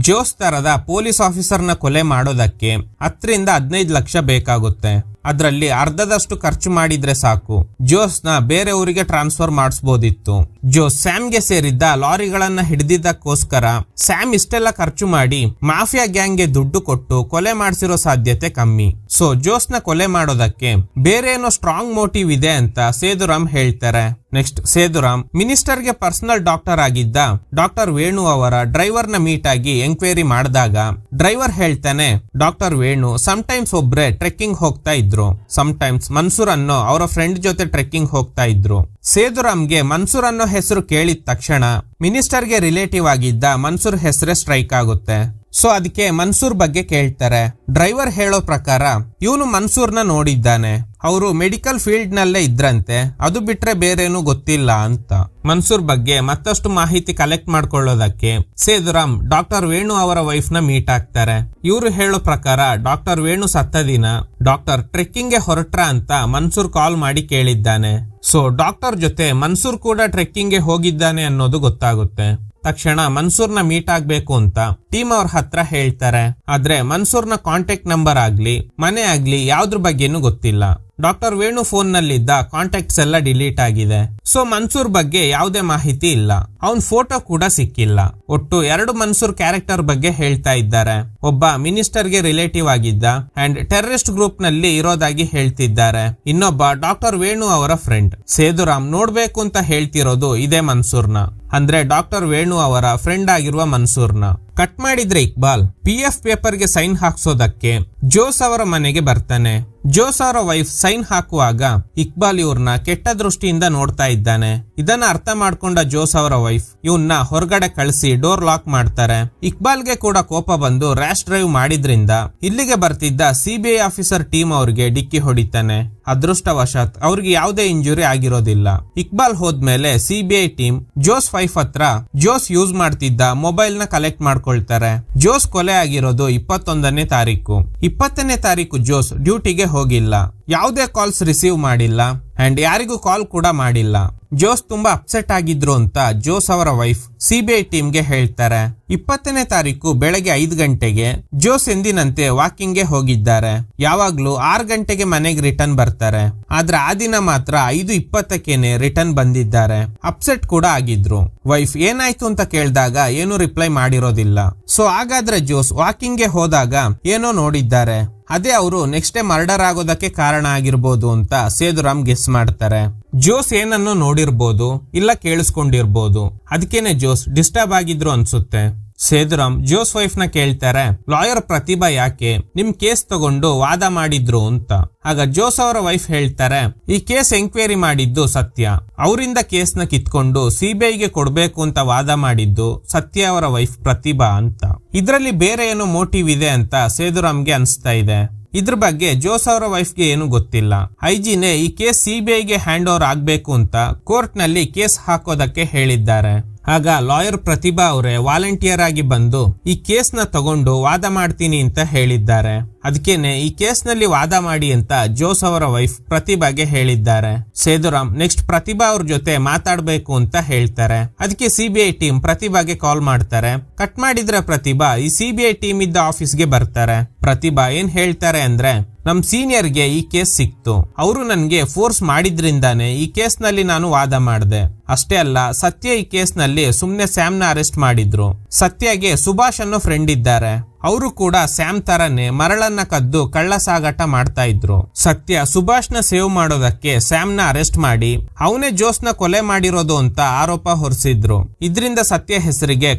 ಜೋಸ್ ತರದ ಪೊಲೀಸ್ ಆಫೀಸರ್ ನ ಕೊಲೆ ಮಾಡೋದಕ್ಕೆ 10 ರಿಂದ 15 ಲಕ್ಷ ಬೇಕಾಗುತ್ತೆ. ಅದರಲ್ಲಿ ಅರ್ಧದಷ್ಟು ಖರ್ಚು ಮಾಡಿದ್ರೆ ಸಾಕು. ಜೋಸ್ ನ ಬೇರೆ ಊರಿಗೆ ಟ್ರಾನ್ಸ್ಫರ್ ಮಾಡಿಸಬಹುದಿತ್ತು. ಜೋಸ್ ಸ್ಯಾಮ್ಗೆ ಸೇರಿದ್ದ ಲಾರಿಗಳನ್ನ ಹಿಡಿದಿದ್ದಕ್ಕೋಸ್ಕರ ಸ್ಯಾಮ್ ಇಷ್ಟೆಲ್ಲ ಖರ್ಚು ಮಾಡಿ ಮಾಫಿಯಾ ಗ್ಯಾಂಗ್ ಗೆ ದುಡ್ಡು ಕೊಟ್ಟು ಕೊಲೆ ಮಾಡಿಸಿರೋ ಸಾಧ್ಯತೆ ಕಮ್ಮಿ. ಸೊ ಜೋಸ್ ನ ಕೊಲೆ ಮಾಡೋದಕ್ಕೆ ಬೇರೆ ಏನೋ ಸ್ಟ್ರಾಂಗ್ ಮೋಟಿವ್ ಇದೆ ಅಂತ ಸೇದುರಾಮ್ ಹೇಳ್ತಾರೆ. ನೆಕ್ಸ್ಟ್ ಸೇದುರಾಮ್ ಮಿನಿಸ್ಟರ್ ಗೆ ಪರ್ಸನಲ್ ಡಾಕ್ಟರ್ ಆಗಿದ್ದ ಡಾಕ್ಟರ್ ವೇಣು ಅವರ ಡ್ರೈವರ್ ನ ಮೀಟ್ ಆಗಿ ಎಂಕ್ವೈರಿ ಮಾಡಿದಾಗ ಡ್ರೈವರ್ ಹೇಳ್ತಾನೆ, ಡಾಕ್ಟರ್ ವೇಣು ಸಮಟೈಮ್ಸ್ ಒಬ್ರೆ ಟ್ರೆಕ್ಕಿಂಗ್ ಹೋಗ್ತಾ ಇದ್ರು, ಸಮಟೈಮ್ಸ್ ಮನ್ಸೂರ್ ಅನ್ನೋ ಅವರ ಫ್ರೆಂಡ್ ಜೊತೆ ಟ್ರೆಕ್ಕಿಂಗ್ ಹೋಗ್ತಾ ಇದ್ರು. ಸೇದುರಾಮ್ಗೆ ಮನ್ಸೂರ್ ಅನ್ನೋ ಹೆಸರು ಕೇಳಿದ ತಕ್ಷಣ ಮಿನಿಸ್ಟರ್ಗೆ ರಿಲೇಟಿವ್ ಆಗಿದ್ದ ಮನ್ಸೂರ್ ಹೆಸರೇ ಸ್ಟ್ರೈಕ್ ಆಗುತ್ತೆ. ಸೊ ಅದಕ್ಕೆ ಮನ್ಸೂರ್ ಬಗ್ಗೆ ಕೇಳ್ತಾರೆ. ಡ್ರೈವರ್ ಹೇಳೋ ಪ್ರಕಾರ ಇವನು ಮನ್ಸೂರ್ನ ನೋಡಿದ್ದಾನೆ, ಅವರು ಮೆಡಿಕಲ್ ಫೀಲ್ಡ್ ನಲ್ಲೇ ಇದ್ರಂತೆ, ಅದು ಬಿಟ್ರೆ ಬೇರೇನು ಗೊತ್ತಿಲ್ಲ ಅಂತ. ಮನ್ಸೂರ್ ಬಗ್ಗೆ ಮತ್ತಷ್ಟು ಮಾಹಿತಿ ಕಲೆಕ್ಟ್ ಮಾಡ್ಕೊಳ್ಳೋದಕ್ಕೆ ಸೇದುರಾಮ್ ಡಾಕ್ಟರ್ ವೇಣು ಅವರ ವೈಫ್ ನ ಮೀಟ್ ಆಗ್ತಾರೆ. ಇವರು ಹೇಳೋ ಪ್ರಕಾರ ಡಾಕ್ಟರ್ ವೇಣು ಸತ್ತ ದಿನ ಡಾಕ್ಟರ್ ಟ್ರೆಕ್ಕಿಂಗ್ ಗೆ ಹೊರಟ್ರ ಅಂತ ಮನ್ಸೂರ್ ಕಾಲ್ ಮಾಡಿ ಕೇಳಿದ್ದಾನೆ. ಸೊ ಡಾಕ್ಟರ್ ಜೊತೆ ಮನ್ಸೂರ್ ಕೂಡ ಟ್ರೆಕ್ಕಿಂಗ್ ಗೆ ಹೋಗಿದ್ದಾನೆ ಅನ್ನೋದು ಗೊತ್ತಾಗುತ್ತೆ. ತಕ್ಷಣ ಮನ್ಸೂರ್ನ ಮೀಟ್ ಆಗ್ಬೇಕು ಅಂತ ಟೀಮ್ ಅವ್ರ ಹತ್ರ ಹೇಳ್ತಾರೆ. ಆದ್ರೆ ಮನ್ಸೂರ್ನ ಕಾಂಟ್ಯಾಕ್ಟ್ ನಂಬರ್ ಆಗ್ಲಿ ಮನೆ ಆಗ್ಲಿ ಯಾವ್ದ್ರ ಬಗ್ಗೆನೂ ಗೊತ್ತಿಲ್ಲ. ಡಾಕ್ಟರ್ ವೇಣು ಫೋನ್ ನಲ್ಲಿದ್ದ ಕಾಂಟ್ಯಾಕ್ಟ್ಸ್ ಎಲ್ಲ ಡಿಲೀಟ್ ಆಗಿದೆ. ಸೊ ಮನ್ಸೂರ್ ಬಗ್ಗೆ ಯಾವುದೇ ಮಾಹಿತಿ ಇಲ್ಲ. ಅವನ್ ಫೋಟೋ ಕೂಡ ಸಿಕ್ಕಿಲ್ಲ. ಒಟ್ಟು 2 ಮನ್ಸೂರ್ ಕ್ಯಾರೆಕ್ಟರ್ ಬಗ್ಗೆ ಹೇಳ್ತಾ ಇದ್ದಾರೆ. ಒಬ್ಬ ಮಿನಿಸ್ಟರ್ಗೆ ರಿಲೇಟಿವ್ ಆಗಿದ್ದ ಅಂಡ್ ಟೆರರಿಸ್ಟ್ ಗ್ರೂಪ್ ನಲ್ಲಿ ಇರೋದಾಗಿ ಹೇಳ್ತಿದ್ದಾರೆ. ಇನ್ನೊಬ್ಬ ಡಾಕ್ಟರ್ ವೇಣು ಅವರ ಫ್ರೆಂಡ್. ಸೇದುರಾಮ್ ನೋಡ್ಬೇಕು ಅಂತ ಹೇಳ್ತಿರೋದು ಇದೇ ಮನ್ಸೂರ್ನ, ಅಂದ್ರೆ ಡಾಕ್ಟರ್ ವೇಣು ಅವರ ಫ್ರೆಂಡ್ ಆಗಿರುವ ಮನ್ಸೂರ್ನ. ಕಟ್ ಮಾಡಿದ್ರೆ ಇಕ್ಬಾಲ್ PF ಪೇಪರ್ಗೆ ಸೈನ್ ಹಾಕ್ಸೋದಕ್ಕೆ ಜೋಸ್ ಅವರ ಮನೆಗೆ ಬರ್ತಾನೆ. ಜೋಸ್ ಅವರ ವೈಫ್ ಸೈನ್ ಹಾಕುವಾಗ ಇಕ್ಬಾಲ್ ಇವ್ರನ್ನ ಕೆಟ್ಟ ದೃಷ್ಟಿಯಿಂದ ನೋಡ್ತಾ ಇದ್ದಾನೆ. ಇದನ್ನ ಅರ್ಥ ಮಾಡ್ಕೊಂಡ ಜೋಸ್ ಅವರ ವೈಫ್ ಇವನ್ನ ಹೊರಗಡೆ ಕಳಿಸಿ ಡೋರ್ ಲಾಕ್ ಮಾಡ್ತಾರೆ. ಇಕ್ಬಾಲ್ಗೆ ಕೂಡ ಕೋಪ ಬಂದು ರ್ಯಾಶ್ ಡ್ರೈವ್ ಮಾಡಿದ್ರಿಂದ ಇಲ್ಲಿಗೆ ಬರ್ತಿದ್ದ CBI ಆಫೀಸರ್ ಟೀಮ್ ಅವ್ರಿಗೆ ಡಿಕ್ಕಿ ಹೊಡಿತಾನೆ. ಅದೃಷ್ಟವಶಾತ್ ಅವ್ರಿಗೆ ಯಾವುದೇ ಇಂಜುರಿ ಆಗಿರೋದಿಲ್ಲ. ಇಕ್ಬಾಲ್ ಹೋದ್ಮೇಲೆ CBI ಟೀಮ್ ಜೋಸ್ ವೈಫ್ ಹತ್ರ ಜೋಸ್ ಯೂಸ್ ಮಾಡ್ತಿದ್ದ ಮೊಬೈಲ್ ನ ಕಲೆಕ್ಟ್ ಮಾಡ್ಕೊಳ್ತಾರೆ. ಜೋಸ್ ಕೊಲೆ ಆಗಿರೋದು 21ನೇ ತಾರೀಕು. 20ನೇ ತಾರೀಕು ಜೋಸ್ ಡ್ಯೂಟಿಗೆ ಹೋಗಿಲ್ಲ. ಯಾವುದೇ ಕಾಲ್ಸ್ ರಿಸೀವ್ ಮಾಡಿಲ್ಲ ಅಂಡ್ ಯಾರಿಗೂ ಕಾಲ್ ಕೂಡ ಮಾಡಿಲ್ಲ. ಜೋಸ್ ತುಂಬಾ ಅಪ್ಸೆಟ್ ಆಗಿದ್ರು ಅಂತ ಜೋಸ್ ಅವರ ವೈಫ್ CBI ಟೀಮ್ಗೆ ಹೇಳ್ತಾರೆ. 20ನೇ ತಾರೀಕು ಬೆಳಗ್ಗೆ 5 ಗಂಟೆಗೆ ಜೋಸ್ ಎಂದಿನಂತೆ ವಾಕಿಂಗ್ ಗೆ ಹೋಗಿದ್ದಾರೆ. ಯಾವಾಗ್ಲೂ 6 ಗಂಟೆಗೆ ಮನೆಗೆ ರಿಟರ್ನ್ ಬರ್ತಾರೆ. ಆದ್ರೆ ಆ ದಿನ ಮಾತ್ರ 5:20ಕ್ಕೇನೆ ರಿಟರ್ನ್ ಬಂದಿದ್ದಾರೆ. ಅಪ್ಸೆಟ್ ಕೂಡ ಆಗಿದ್ರು. ವೈಫ್ ಏನಾಯ್ತು ಅಂತ ಕೇಳಿದಾಗ ಏನು ರಿಪ್ಲೈ ಮಾಡಿರೋದಿಲ್ಲ. ಸೊ ಹಾಗಾದ್ರೆ ಜೋಸ್ ವಾಕಿಂಗ್ ಗೆ ಹೋದಾಗ ಏನೋ ನೋಡಿದ್ದಾರೆ. ಅದೇ ಅವರು ನೆಕ್ಸ್ಟ್ ಡೇ ಮರ್ಡರ್ ಆಗೋದಕ್ಕೆ ಕಾರಣ ಆಗಿರ್ಬೋದು ಅಂತ ಸೇದುರಾಮ್ ಗೆಸ್ ಮಾಡ್ತಾರೆ. ಜೋಸ್ ಏನನ್ನು ನೋಡಿರ್ಬೋದು ಇಲ್ಲ ಕೇಳಿಸ್ಕೊಂಡಿರ್ಬೋದು. ಅದಕ್ಕೇನೆ ಜೋಸ್ ಡಿಸ್ಟರ್ಬ್ ಆಗಿದ್ರು ಅನ್ಸುತ್ತೆ. ಸೇದುರಾಮ್ ಜೋಸ್ ವೈಫ್ ನ ಕೇಳ್ತಾರೆ, ಲಾಯರ್ ಪ್ರತಿಭಾ ಯಾಕೆ ನಿಮ್ ಕೇಸ್ ತಗೊಂಡು ವಾದ ಮಾಡಿದ್ರು ಅಂತ. ಆಗ ಜೋಸ್ ಅವರ ವೈಫ್ ಹೇಳ್ತಾರೆ, ಈ ಕೇಸ್ ಎಂಕ್ವೈರಿ ಮಾಡಿದ್ದು ಸತ್ಯ. ಅವರಿಂದ ಕೇಸ್ ನ ಕಿತ್ಕೊಂಡು CBIಗೆ ಕೊಡ್ಬೇಕು ಅಂತ ವಾದ ಮಾಡಿದ್ದು ಸತ್ಯ ಅವರ ವೈಫ್ ಪ್ರತಿಭಾ ಅಂತ. ಇದ್ರಲ್ಲಿ ಬೇರೆ ಏನೋ ಮೋಟಿವ್ ಇದೆ ಅಂತ ಸೇದುರಾಮ್ಗೆ ಅನ್ಸ್ತಾ ಇದೆ. ಇದ್ರ ಬಗ್ಗೆ ಜೋಸ್ ಅವರ ವೈಫ್ಗೆ ಏನು ಗೊತ್ತಿಲ್ಲ. ಐಜಿನೇ ಈ ಕೇಸ್ CBIಗೆ ಹ್ಯಾಂಡ್ ಓವರ್ ಆಗ್ಬೇಕು ಅಂತ ಕೋರ್ಟ್ ನಲ್ಲಿ ಕೇಸ್ ಹಾಕೋದಕ್ಕೆ ಹೇಳಿದ್ದಾರೆ. ಆಗ ಲಾಯರ್ ಪ್ರತಿಭಾ ಅವರೇ ವಾಲಂಟಿಯರ್ ಆಗಿ ಬಂದು ಈ ಕೇಸ್ ನ ತಗೊಂಡು ವಾದ ಮಾಡ್ತೀನಿ ಅಂತ ಹೇಳಿದ್ದಾರೆ. ಅದಕ್ಕೇನೆ ಈ ಕೇಸ್ ನಲ್ಲಿ ವಾದ ಮಾಡಿ ಅಂತ ಜೋಸ್ ಅವರ ವೈಫ್ ಪ್ರತಿಭಾಗೆ ಹೇಳಿದ್ದಾರೆ. ಸೇದುರಾಮ್ ನೆಕ್ಸ್ಟ್ ಪ್ರತಿಭಾ ಅವ್ರ ಜೊತೆ ಮಾತಾಡ್ಬೇಕು ಅಂತ ಹೇಳ್ತಾರೆ. ಅದಕ್ಕೆ CBI ಟೀಮ್ ಪ್ರತಿಭಾಗೆ ಕಾಲ್ ಮಾಡ್ತಾರೆ. ಕಟ್ ಮಾಡಿದ್ರೆ ಪ್ರತಿಭಾ ಈ CBI ಟೀಮ್ ಇದ್ದ ಆಫೀಸ್ಗೆ ಬರ್ತಾರೆ. ಪ್ರತಿಭಾ ಏನ್ ಹೇಳ್ತಾರೆ ಅಂದ್ರೆ, ನಮ್ ಸೀನಿಯರ್ಗೆ ಈ ಕೇಸ್ ಸಿಕ್ತು. ಅವರು ನನ್ಗೆ ಫೋರ್ಸ್ ಮಾಡಿದ್ರಿಂದಾನೆ ಈ ಕೇಸ್ ನಲ್ಲಿ ನಾನು ವಾದ ಮಾಡಿದೆ. ಅಷ್ಟೇ ಅಲ್ಲ, ಸತ್ಯ ಈ ಕೇಸ್ ನಲ್ಲಿ ಸುಮ್ನೆ ಸ್ಯಾಮ್ ನ ಅರೆಸ್ಟ್ ಮಾಡಿದ್ರು. ಸತ್ಯಗೆ ಸುಭಾಷ್ ಅನ್ನೋ ಫ್ರೆಂಡ್ ಇದ್ದಾರೆ. ಅವರು ಕೂಡ ಸ್ಯಾಮ್ ತರನೇ ಮರಳನ್ನ ಕದ್ದು ಕಳ್ಳ ಸಾಗಾಟ ಮಾಡ್ತಾ ಇದ್ರು. ಸತ್ಯ ಸುಭಾಷ್ ನ ಸೇವ್ ಮಾಡೋದಕ್ಕೆ ಸ್ಯಾಮ್ ನ ಅರೆಸ್ಟ್ ಮಾಡಿ ಅವನೇ ಜೋಸ್ ನ ಕೊಲೆ ಮಾಡಿರೋದು ಅಂತ ಆರೋಪ ಹೊರಿಸಿದ್ರು. ಇದರಿಂದ ಸತ್ಯ ಹೆಸರಿಗೆ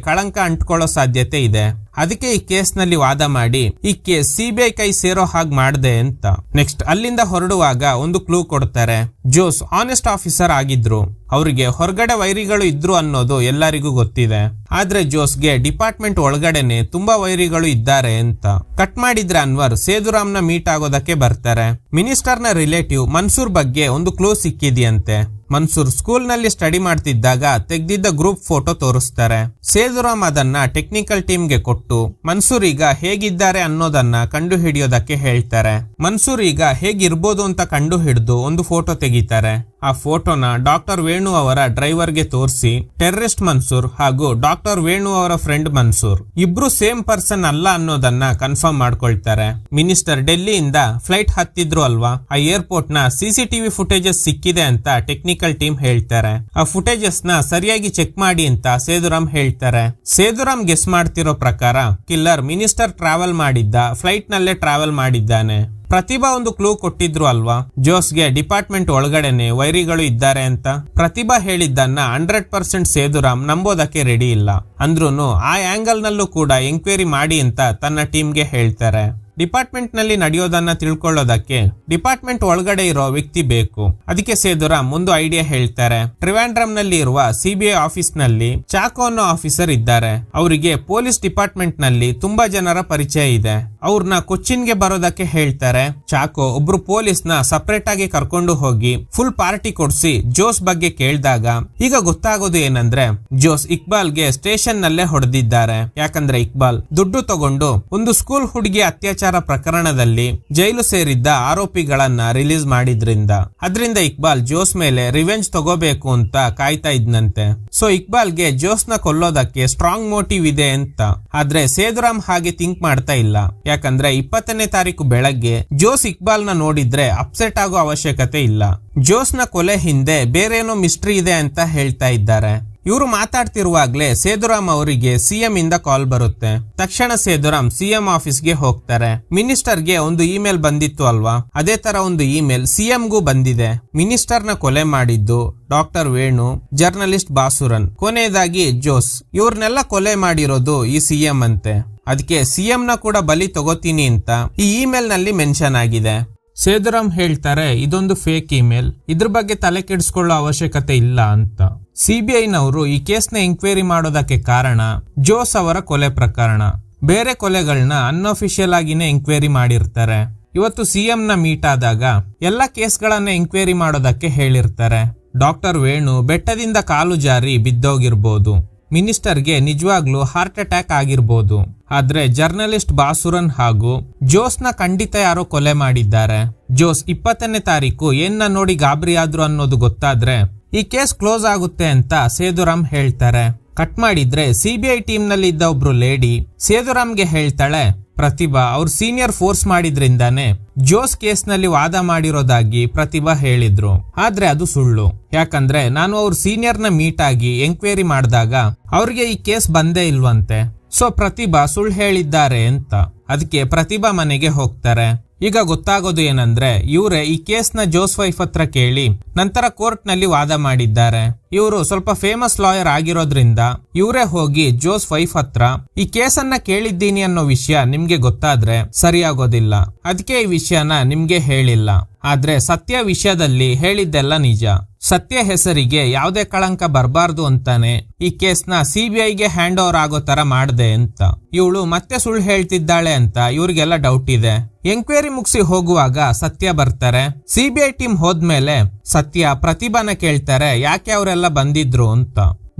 ಕಳಂಕ ಅಂಟ್ಕೊಳ್ಳೋ ಸಾಧ್ಯತೆ ಇದೆ. ಅದಕ್ಕೆ ಈ ಕೇಸ್ ನಲ್ಲಿ ವಾದ ಮಾಡಿ ಈ ಕೇಸ್ CBI ಕೈ ಸೇರೋ ಹಾಗೆ ಮಾಡ್ದೆ ಅಂತ. ನೆಕ್ಸ್ಟ್ ಅಲ್ಲಿಂದ ಹೊರಡುವಾಗ ಒಂದು ಕ್ಲೂ ಕೊಡ್ತಾರೆ. ಜೋಸ್ ಆನೆಸ್ಟ್ ಆಫೀಸರ್ ಆಗಿದ್ರು. ಅವರಿಗೆ ಹೊರಗಡೆ ವೈರಿಗಳು ಇದ್ರು ಅನ್ನೋದು ಎಲ್ಲರಿಗೂ ಗೊತ್ತಿದೆ. ಆದ್ರೆ ಜೋಸ್ಗೆ ಡಿಪಾರ್ಟ್ಮೆಂಟ್ ಒಳಗಡೆನೆ ತುಂಬಾ ವೈರಿಗಳು ಇದ್ದಾರೆ ಅಂತ. ಕಟ್ ಮಾಡಿದ್ರೆ ಅನ್ವರ್ ಸೇದುರಾಮ್ ನ ಮೀಟ್ ಆಗೋದಕ್ಕೆ ಬರ್ತಾರೆ. ಮಿನಿಸ್ಟರ್ ನ ರಿಲೇಟಿವ್ ಮನ್ಸೂರ್ ಬಗ್ಗೆ ಒಂದು ಕ್ಲೂ ಸಿಕ್ಕಿದೆಯಂತೆ. ಮನ್ಸೂರ್ ಸ್ಕೂಲ್ ನಲ್ಲಿ ಸ್ಟಡಿ ಮಾಡ್ತಿದ್ದಾಗ ತೆಗ್ದಿದ್ದ ಗ್ರೂಪ್ ಫೋಟೋ ತೋರಿಸ್ತಾರೆ. ಸೇದುರಾಮ್ ಅದನ್ನ ಟೆಕ್ನಿಕಲ್ ಟೀಮ್ಗೆ ಕೊಟ್ಟು ಮನ್ಸೂರ್ ಈಗ ಹೇಗಿದ್ದಾರೆ ಅನ್ನೋದನ್ನ ಕಂಡು ಹಿಡಿಯೋದಕ್ಕೆ ಹೇಳ್ತಾರೆ. ಮನ್ಸೂರ್ ಈಗ ಹೇಗಿರ್ಬೋದು ಅಂತ ಕಂಡು ಹಿಡಿದು ಒಂದು ಫೋಟೋ ತೆಗಿತಾರೆ. ಆ ಫೋಟೋನ ಡಾಕ್ಟರ್ ವೇಣು ಅವರ ಡ್ರೈವರ್ಗೆ ತೋರಿಸಿ ಟೆರರಿಸ್ಟ್ ಮನ್ಸೂರ್ ಹಾಗೂ ಡಾಕ್ಟರ್ ವೇಣು ಅವರ ಫ್ರೆಂಡ್ ಮನ್ಸೂರ್ ಇಬ್ರು ಸೇಮ್ ಪರ್ಸನ್ ಅಲ್ಲ ಅನ್ನೋದನ್ನ ಕನ್ಫರ್ಮ್ ಮಾಡ್ಕೊಳ್ತಾರೆ. ಮಿನಿಸ್ಟರ್ ಡೆಲ್ಲಿಯಿಂದ ಫ್ಲೈಟ್ ಹತ್ತಿದ್ರು ಅಲ್ವಾ, ಆ ಏರ್ಪೋರ್ಟ್ ನ CCTV ಫುಟೇಜಸ್ ಸಿಕ್ಕಿದೆ ಅಂತ ಟೆಕ್ನಿಕಲ್ ಟೀಮ್ ಹೇಳ್ತಾರೆ. ಆ ಫುಟೇಜಸ್ ನ ಸರಿಯಾಗಿ ಚೆಕ್ ಮಾಡಿ ಅಂತ ಸೇದುರಾಮ್ ಹೇಳ್ತಾರೆ. ಸೇದುರಾಮ್ ಗೆಸ್ ಮಾಡ್ತಿರೋ ಪ್ರಕಾರ ಕಿಲ್ಲರ್ ಮಿನಿಸ್ಟರ್ ಟ್ರಾವೆಲ್ ಮಾಡಿದ್ದ ಫ್ಲೈಟ್ ನಲ್ಲೇ ಟ್ರಾವೆಲ್ ಮಾಡಿದ್ದಾನೆ. ಪ್ರತಿಭಾ ಒಂದು ಕ್ಲೂ ಕೊಟ್ಟಿದ್ರು ಅಲ್ವಾ, ಜೋಸ್ಗೆ ಡಿಪಾರ್ಟ್ಮೆಂಟ್ ಒಳಗಡೆನೆ ವೈರಿಗಳು ಇದ್ದಾರೆ ಅಂತ. ಪ್ರತಿಭಾ ಹೇಳಿದ್ದನ್ನ 100% ಸೇದುರಾಮ್ ನಂಬೋದಕ್ಕೆ ರೆಡಿ ಇಲ್ಲ. ಅಂದ್ರೂನು ಆ ಆಂಗಲ್ ನಲ್ಲೂ ಕೂಡ ಎಂಕ್ವೈರಿ ಮಾಡಿ ಅಂತ ತನ್ನ ಟೀಮ್ಗೆ ಹೇಳ್ತಾರೆ. ಡಿಪಾರ್ಟ್ಮೆಂಟ್ ನಲ್ಲಿ ನಡೆಯೋದನ್ನ ತಿಳ್ಕೊಳ್ಳೋದಕ್ಕೆ ಡಿಪಾರ್ಟ್ಮೆಂಟ್ ಒಳಗಡೆ ಇರೋ ವ್ಯಕ್ತಿ ಬೇಕು. ಅದಕ್ಕೆ ಸೇದುರಾಮ್ ಒಂದು ಐಡಿಯಾ ಹೇಳ್ತಾರೆ. ಟ್ರಿವಾಂಡ್ರಮ್ ನಲ್ಲಿ ಇರುವ CBI ಆಫೀಸ್ ನಲ್ಲಿ ಚಾಕೋ ಅನ್ನೋ ಆಫೀಸರ್ ಇದ್ದಾರೆ. ಅವರಿಗೆ ಪೊಲೀಸ್ ಡಿಪಾರ್ಟ್ಮೆಂಟ್ ನಲ್ಲಿ ತುಂಬಾ ಜನರ ಪರಿಚಯ ಇದೆ. ಅವ್ರನ್ನ ಕೊಚ್ಚಿನ್ಗೆ ಬರೋದಕ್ಕೆ ಹೇಳ್ತಾರೆ. ಚಾಕೋ ಒಬ್ರು ಪೊಲೀಸ್ ನ ಸಪರೇಟ್ ಆಗಿ ಕರ್ಕೊಂಡು ಹೋಗಿ ಫುಲ್ ಪಾರ್ಟಿ ಕೊಡ್ಸಿ ಜೋಸ್ ಬಗ್ಗೆ ಕೇಳಿದಾಗ ಈಗ ಗೊತ್ತಾಗೋದು ಏನಂದ್ರೆ ಜೋಸ್ ಇಕ್ಬಾಲ್ಗೆ ಸ್ಟೇಷನ್ ನಲ್ಲೇ ಹೊಡೆದಿದ್ದಾರೆ. ಯಾಕಂದ್ರೆ ಇಕ್ಬಾಲ್ ದುಡ್ಡು ತಗೊಂಡು ಒಂದು ಸ್ಕೂಲ್ ಹುಡುಗಿ ಅತ್ಯಾಚಾರ ಅತ್ಯಾಚಾರ ಪ್ರಕರಣದಲ್ಲಿ ಜೈಲು ಸೇರಿದ್ದ ಆರೋಪಿಗಳನ್ನ ರಿಲೀಸ್ ಮಾಡಿದ್ರಿಂದ ಅದರಿಂದ ಇಕ್ಬಾಲ್ ಜೋಸ್ ಮೇಲೆ ರಿವೆಂಜ್ ತಗೋಬೇಕು ಅಂತ ಕಾಯ್ತಾ ಇದ್ನಂತೆ. ಸೊ ಇಕ್ಬಾಲ್ಗೆ ಜೋಸ್ನ ಕೊಲ್ಲೋದಕ್ಕೆ ಸ್ಟ್ರಾಂಗ್ ಮೋಟಿವ್ ಇದೆ ಅಂತ. ಆದ್ರೆ ಸೇದುರಾಮ್ ಹಾಗೆ ಥಿಂಕ್ ಮಾಡ್ತಾ ಇಲ್ಲ. ಯಾಕಂದ್ರೆ 20ನೇ ತಾರೀಕು ಬೆಳಗ್ಗೆ ಜೋಸ್ ಇಕ್ಬಾಲ್ನ ನೋಡಿದ್ರೆ ಅಪ್ಸೆಟ್ ಆಗೋ ಅವಶ್ಯಕತೆ ಇಲ್ಲ. ಜೋಸ್ನ ಕೊಲೆ ಹಿಂದೆ ಬೇರೇನೋ ಮಿಸ್ಟ್ರಿ ಇದೆ ಅಂತ ಹೇಳ್ತಾ ಇದ್ದಾರೆ. ಇವರು ಮಾತಾಡ್ತಿರುವಾಗ್ಲೇ ಸೇದುರಾಮ್ ಅವರಿಗೆ ಸಿಎಂ ಇಂದ ಕಾಲ್ ಬರುತ್ತೆ. ತಕ್ಷಣ ಸೇದುರಾಮ್ ಸಿಎಂ ಆಫೀಸ್ಗೆ ಹೋಗ್ತಾರೆ. ಮಿನಿಸ್ಟರ್ಗೆ ಒಂದು ಇಮೇಲ್ ಬಂದಿತ್ತು ಅಲ್ವಾ, ಅದೇ ತರ ಒಂದು ಇಮೇಲ್ ಸಿಎಂಗೂ ಬಂದಿದೆ. ಮಿನಿಸ್ಟರ್ನ ಕೊಲೆ ಮಾಡಿದ್ದು ಡಾಕ್ಟರ್ ವೇಣು, ಜರ್ನಲಿಸ್ಟ್ ಬಾಸುರನ್, ಕೊನೆಯದಾಗಿ ಜೋಸ್. ಇವ್ರನ್ನೆಲ್ಲ ಕೊಲೆ ಮಾಡಿರೋದು ಈ ಸಿಎಂ ಅಂತೆ. ಅದಕ್ಕೆ ಸಿಎಂ ನ ಕೂಡ ಬಲಿ ತಗೋತೀನಿ ಅಂತ ಈ ಇಮೇಲ್ ನಲ್ಲಿ ಮೆನ್ಷನ್ ಆಗಿದೆ. ಸೇದುರಾಮ್ ಹೇಳ್ತಾರೆ ಇದೊಂದು ಫೇಕ್ ಇಮೇಲ್, ಇದ್ರ ಬಗ್ಗೆ ತಲೆ ಕೆಡಿಸ್ಕೊಳ್ಳೋ ಅವಶ್ಯಕತೆ ಇಲ್ಲ ಅಂತ. ಸಿಬಿಐನವರು ಈ ಕೇಸ್ನ ಎಂಕ್ವೈರಿ ಮಾಡೋದಕ್ಕೆ ಕಾರಣ ಜೋಸ್ ಅವರ ಕೊಲೆ ಪ್ರಕರಣ. ಬೇರೆ ಕೊಲೆಗಳನ್ನ ಅನ್ಅಫಿಷಿಯಲ್ ಆಗಿನೇ ಎಂಕ್ವೈರಿ ಮಾಡಿರ್ತಾರೆ. ಇವತ್ತು ಸಿಎಂ ನ ಮೀಟ್ ಆದಾಗ ಎಲ್ಲ ಕೇಸ್ಗಳನ್ನ ಎಂಕ್ವೈರಿ ಮಾಡೋದಕ್ಕೆ ಹೇಳಿರ್ತಾರೆ. ಡಾಕ್ಟರ್ ವೇಣು ಬೆಟ್ಟದಿಂದ ಕಾಲು ಜಾರಿ ಬಿದ್ದೋಗಿರ್ಬೋದು. ಮಿನಿಸ್ಟರ್ಗೆ ನಿಜವಾಗ್ಲೂ ಹಾರ್ಟ್ ಅಟ್ಯಾಕ್ ಆಗಿರ್ಬೋದು. ಆದ್ರೆ ಜರ್ನಲಿಸ್ಟ್ ಬಾಸುರನ್ ಹಾಗೂ ಜೋಸ್ನ ಖಂಡಿತ ಯಾರೋ ಕೊಲೆ ಮಾಡಿದ್ದಾರೆ. ಜೋಸ್ 20ನೇ ತಾರೀಕು ಏನ್ನ ನೋಡಿ ಗಾಬರಿ ಆದ್ರು ಅನ್ನೋದು ಗೊತ್ತಾದ್ರೆ ಈ ಕೇಸ್ ಕ್ಲೋಸ್ ಆಗುತ್ತೆ ಅಂತ ಸೇದುರಾಮ್ ಹೇಳ್ತಾರೆ. ಕಟ್ ಮಾಡಿದ್ರೆ ಸಿಬಿಐ ಟೀಮ್ ನಲ್ಲಿ ಇದ್ದ ಒಬ್ರು ಲೇಡಿ ಸೇದುರಾಮ್ಗೆ ಹೇಳ್ತಾಳೆ, ಪ್ರತಿಭಾ ಅವ್ರ ಸೀನಿಯರ್ ಫೋರ್ಸ್ ಮಾಡಿದ್ರಿಂದಾನೆ ಜೋಸ್ ಕೇಸ್ ನಲ್ಲಿ ವಾದ ಮಾಡಿರೋದಾಗಿ ಪ್ರತಿಭಾ ಹೇಳಿದ್ರು. ಆದ್ರೆ ಅದು ಸುಳ್ಳು. ಯಾಕಂದ್ರೆ ನಾನು ಅವ್ರ ಸೀನಿಯರ್ ನ ಮೀಟ್ ಆಗಿ ಎಂಕ್ವೈರಿ ಮಾಡಿದಾಗ ಅವ್ರಿಗೆ ಈ ಕೇಸ್ ಬಂದೇ ಇಲ್ವಂತೆ. ಸೊ ಪ್ರತಿಭಾ ಸುಳ್ಳು ಹೇಳಿದ್ದಾರೆ ಅಂತ. ಅದಕ್ಕೆ ಪ್ರತಿಭಾ ಮನೆಗೆ ಹೋಗ್ತಾರೆ. ಈಗ ಗೊತ್ತಾಗೋದು ಏನಂದ್ರೆ ಇವರೇ ಈ ಕೇಸ್ನ ಜೋಸ್ ವೈಫ್ ಹತ್ರ ಕೇಳಿ ನಂತರ ಕೋರ್ಟ್ ನಲ್ಲಿ ವಾದ ಮಾಡಿದ್ದಾರೆ. ಇವರು ಸ್ವಲ್ಪ ಫೇಮಸ್ ಲಾಯರ್ ಆಗಿರೋದ್ರಿಂದ ಇವರೇ ಹೋಗಿ ಜೋಸ್ ವೈಫ್ ಹತ್ರ ಈ ಕೇಸನ್ನ ಕೇಳಿದ್ದೀನಿ ಅನ್ನೋ ವಿಷಯ ನಿಮ್ಗೆ ಗೊತ್ತಾದ್ರೆ ಸರಿಯಾಗೋದಿಲ್ಲ, ಅದಕ್ಕೆ ಈ ವಿಷಯನ ನಿಮ್ಗೆ ಹೇಳಿಲ್ಲ. ಆದ್ರೆ ಸತ್ಯ ವಿಷಯದಲ್ಲಿ ಹೇಳಿದ್ದೆಲ್ಲ ನಿಜ. ಸತ್ಯ ಹೆಸರಿಗೆ ಯಾವುದೇ ಕಳಂಕ ಬರಬಾರ್ದು ಅಂತಾನೆ ಈ ಕೇಸ್ನ ಸಿಬಿಐಗೆ ಹ್ಯಾಂಡ್ ಓವರ್ ಆಗೋ ತರ ಮಾಡ್ದೆ ಅಂತ. ಇವಳು ಮತ್ತೆ ಸುಳ್ಳು ಹೇಳ್ತಿದ್ದಾಳೆ ಅಂತ ಇವ್ರಿಗೆಲ್ಲ ಡೌಟ್ ಇದೆ. ಎಂಕ್ವೈರಿ ಮುಗಿಸಿ ಹೋಗುವಾಗ ಸತ್ಯ ಬರ್ತಾರೆ. ಸಿಬಿಐ ಟೀಮ್ ಹೋದ್ಮೇಲೆ ಸತ್ಯ ಪ್ರತಿಭಾನ ಕೇಳ್ತಾರೆ ಯಾಕೆ ಅವರೆಲ್ಲ ಬಂದಿದ್ರು ಅಂತ.